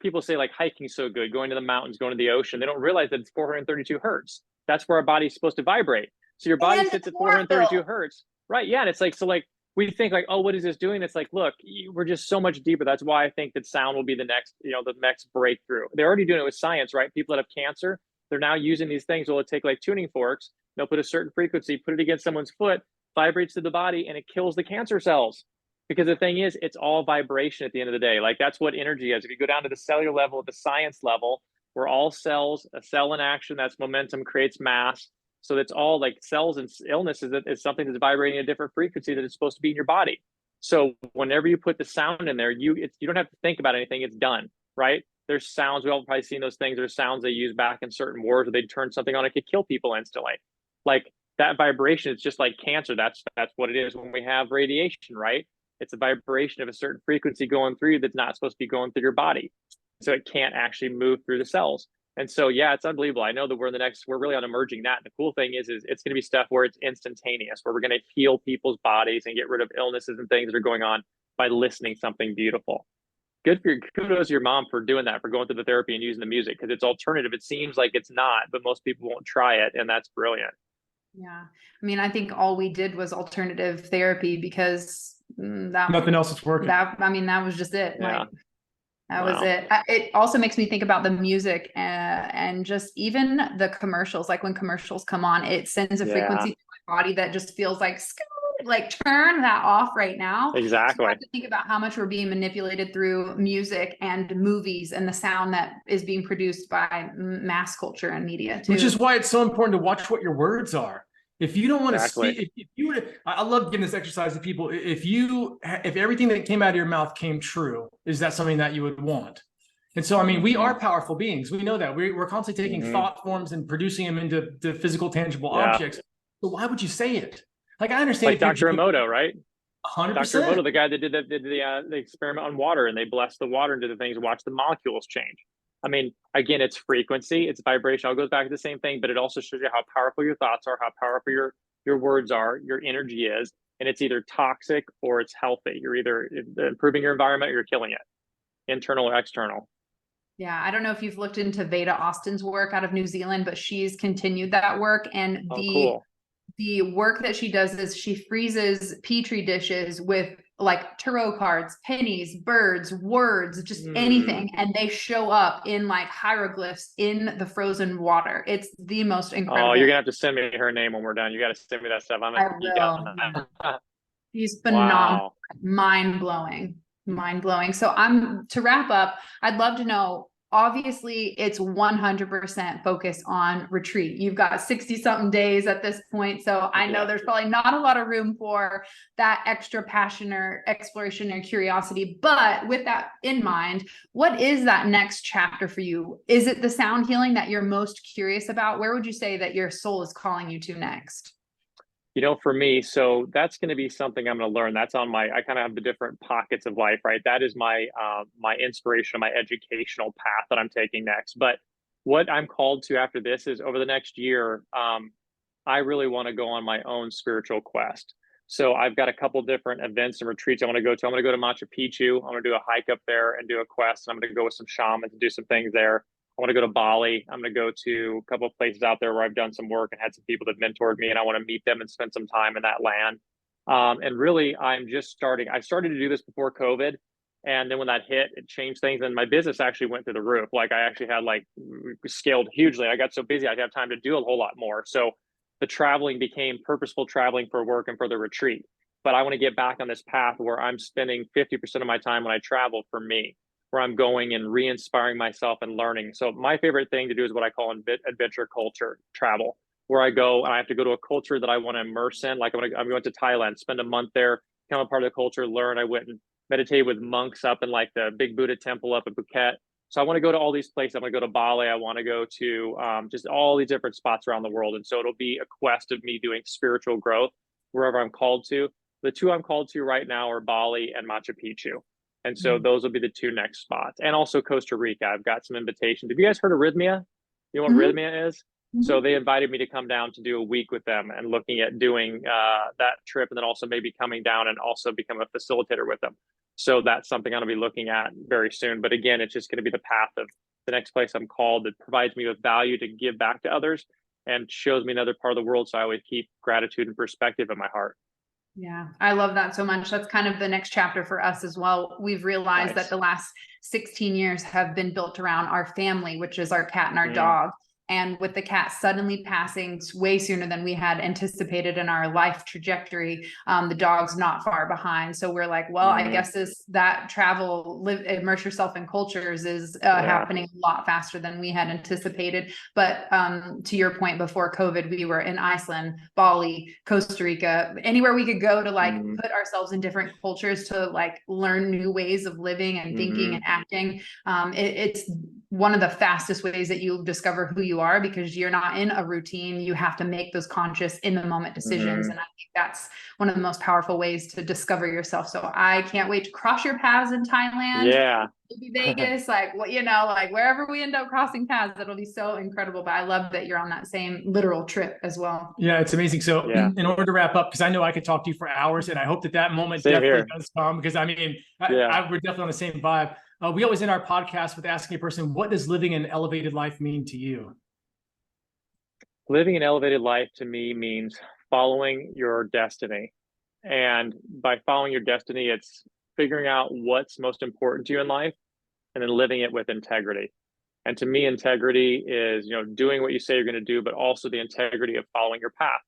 people say, like hiking's so good, going to the mountains, going to the ocean. They don't realize that it's 432 hertz. That's where our body's supposed to vibrate. So your body sits at 432 hertz. Right. Yeah. And it's like, so like, we think like, oh, what is this doing? It's like, look, we're just so much deeper. That's why I think that sound will be the next, the next breakthrough. They're already doing it with science, right? People that have cancer, they're now using these things. Well, take like tuning forks. They'll put a certain frequency, put it against someone's foot, vibrates to the body, and it kills the cancer cells. Because the thing is, it's all vibration at the end of the day. Like that's what energy is. If you go down to the cellular level, the science level, we're all cells. A cell in action, that's momentum, creates mass. So that's all like cells, and illness is something that's vibrating at a different frequency that it's supposed to be in your body. So whenever you put the sound in there, you don't have to think about anything. It's done, right? There's sounds. We've all probably seen those things. There's sounds they use back in certain wars where they'd turn something on, it could kill people instantly. Like that vibration, it's just like cancer. That's what it is when we have radiation, right? It's a vibration of a certain frequency going through you that's not supposed to be going through your body. So it can't actually move through the cells. And so, yeah, it's unbelievable. I know that we're really on emerging that. And the cool thing is it's going to be stuff where it's instantaneous, where we're going to heal people's bodies and get rid of illnesses and things that are going on by listening something beautiful. Kudos to your mom for doing that, for going through the therapy and using the music, because it's alternative. It seems like it's not, but most people won't try it. And that's brilliant. Yeah. I mean, I think all we did was alternative therapy because Nothing else is working. that was just it. Yeah. Like, that was it. It also makes me think about the music and just even the commercials. Like when commercials come on, it sends a frequency to my body that just feels like turn that off right now. Exactly. So I have to think about how much we're being manipulated through music and movies and the sound that is being produced by mass culture and media too. Which is why it's so important to watch what your words are. If you don't want to speak, if you would, I love giving this exercise to people. If everything that came out of your mouth came true, is that something that you would want? And so, I mean, we are powerful beings. We know that we're constantly taking thought forms and producing them into physical, tangible objects. So why would you say it? Like, I understand. Like Dr. Emoto, right? 100%. Dr. Emoto, the guy that did the experiment on water, and they blessed the water and did the things, watch the molecules change. I mean, again, it's frequency, it's vibration. It goes back to the same thing, but it also shows you how powerful your thoughts are, how powerful your words are, your energy is, and it's either toxic or it's healthy. You're either improving your environment or you're killing it, internal or external. Yeah, I don't know if you've looked into Veda Austin's work out of New Zealand, but she's continued that work. And cool. The work that she does is she freezes petri dishes with like tarot cards, pennies, birds, words, just anything. And they show up in like hieroglyphs in the frozen water. It's the most incredible. Oh, you're gonna have to send me her name when we're done. You got to send me that stuff. I'm gonna geek out on that. She's phenomenal. Wow. Mind blowing. So to wrap up, I'd love to know, obviously it's 100% focused on retreat. You've got 60 something days at this point. So I know there's probably not a lot of room for that extra passion or exploration or curiosity, but with that in mind, what is that next chapter for you? Is it the sound healing that you're most curious about? Where would you say that your soul is calling you to next? You know, for me, so that's going to be something I'm going to learn. That's on I kind of have the different pockets of life, right? That is my inspiration, my educational path that I'm taking next. But what I'm called to after this is over the next year, I really want to go on my own spiritual quest. So I've got a couple different events and retreats I want to go to. I'm going to go to Machu Picchu. I'm going to do a hike up there and do a quest. I'm going to go with some shamans and do some things there. I want to go to Bali. I'm going to go to a couple of places out there where I've done some work and had some people that mentored me, and I want to meet them and spend some time in that land. And really, I'm just starting. I started to do this before COVID. And then when that hit, it changed things. And my business actually went through the roof. Like I actually had scaled hugely. I got so busy, I didn't have time to do a whole lot more. So the traveling became purposeful traveling for work and for the retreat. But I want to get back on this path where I'm spending 50% of my time when I travel for me, where I'm going and re-inspiring myself and learning. So my favorite thing to do is what I call adventure culture travel, where I go and I have to go to a culture that I want to immerse in. Like I'm going to Thailand, spend a month there, become a part of the culture, learn. I went and meditated with monks up in like the big Buddha temple up in Phuket. So I want to go to all these places. I'm going to go to Bali. I want to go to just all these different spots around the world. And so it'll be a quest of me doing spiritual growth wherever I'm called to. The two I'm called to right now are Bali and Machu Picchu. And so those will be the two next spots. And also Costa Rica. I've got some invitations. Have you guys heard of Rhythmia? You know what Rhythmia is? So they invited me to come down to do a week with them and looking at doing that trip, and then also maybe coming down and also become a facilitator with them. So that's something I'm going to be looking at very soon. But again, it's just going to be the path of the next place I'm called that provides me with value to give back to others and shows me another part of the world. So I always keep gratitude and perspective in my heart. Yeah, I love that so much. That's kind of the next chapter for us as well. We've realized that the last 16 years have been built around our family, which is our cat and our dog. And with the cat suddenly passing way sooner than we had anticipated in our life trajectory, the dog's not far behind. So we're like, well, I guess that travel, immerse yourself in cultures is happening a lot faster than we had anticipated. But to your point, before COVID, we were in Iceland, Bali, Costa Rica, anywhere we could go to like put ourselves in different cultures to like learn new ways of living and thinking and acting. It's one of the fastest ways that you discover who you are, because you're not in a routine. You have to make those conscious in the moment decisions. Mhm. And I think that's one of the most powerful ways to discover yourself. So I can't wait to cross your paths in Thailand, Yeah. maybe Vegas, like what, you know, like wherever we end up crossing paths, that'll be so incredible. But I love that you're on that same literal trip as well. Yeah, it's amazing. So Yeah. in order to wrap up, because I know I could talk to you for hours, and I hope that that moment Same definitely here. does come, because I mean, Yeah. we're definitely on the same vibe. We always end our podcast with asking a person, what does living an elevated life mean to you? Living an elevated life to me means following your destiny. And by following your destiny, it's figuring out what's most important to you in life and then living it with integrity. And to me, integrity is, you know, doing what you say you're going to do, but also the integrity of following your path.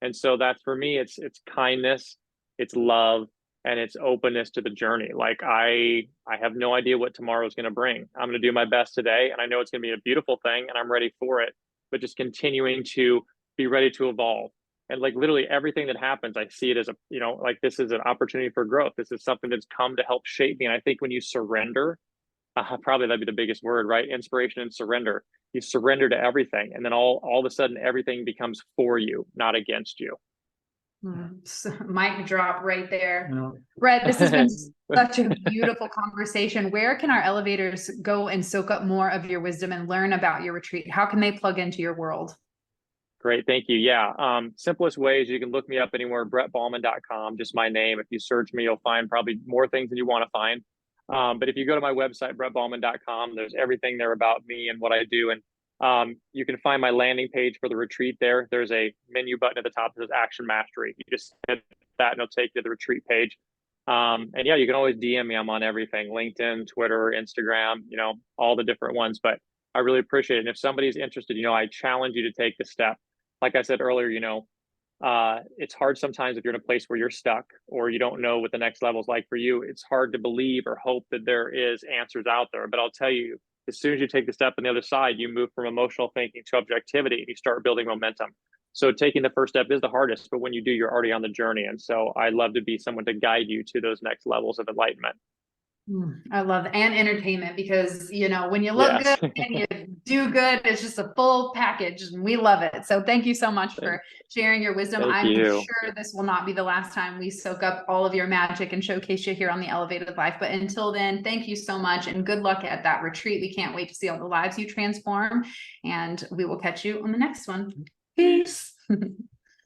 And so that's, for me, it's kindness, it's love, and it's openness to the journey. Like I have no idea what tomorrow is going to bring. I'm going to do my best today, and I know it's going to be a beautiful thing, and I'm ready for it. But just continuing to be ready to evolve. And like literally everything that happens, I see it as a, you know, like this is an opportunity for growth. This is something that's come to help shape me. And I think when you surrender, probably that'd be the biggest word, right? Inspiration and surrender. You surrender to everything, and then all of a sudden everything becomes for you, not against you. So, mic drop right there. You know, Brett, this has been such a beautiful conversation. Where can our elevators go and soak up more of your wisdom and learn about your retreat? How can they plug into your world? Great, thank you. Yeah, simplest ways, you can look me up anywhere, brettbaughman.com, just my name. If you search me, you'll find probably more things than you want to find. But if you go to my website, brettbaughman.com, there's everything there about me and what I do. And you can find my landing page for the retreat there. There's a menu button at the top that says Action Mastery. You just hit that and it'll take you to the retreat page. And yeah, you can always DM me. I'm on everything, LinkedIn, Twitter, Instagram, you know, all the different ones. But I really appreciate it. And if somebody's interested, you know, I challenge you to take the step. Like I said earlier, you know, it's hard sometimes if you're in a place where you're stuck or you don't know what the next level is like for you. It's hard to believe or hope that there is answers out there. But I'll tell you, as soon as you take the step on the other side, you move from emotional thinking to objectivity and you start building momentum. So taking the first step is the hardest, but when you do, you're already on the journey. And so I love to be someone to guide you to those next levels of enlightenment. I love that. And entertainment, because you know, when you look Yes. good and you do good, it's just a full package and we love it. So thank you so much for sharing your wisdom. Thank I'm you. sure this will not be the last time we soak up all of your magic and showcase you here on the Elevated Life. But until then, thank you so much and good luck at that retreat. We can't wait to see all the lives you transform, and we will catch you on the next one. Peace.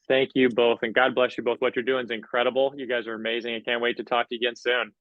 Thank you both. And God bless you both. What you're doing is incredible. You guys are amazing. I can't wait to talk to you again soon.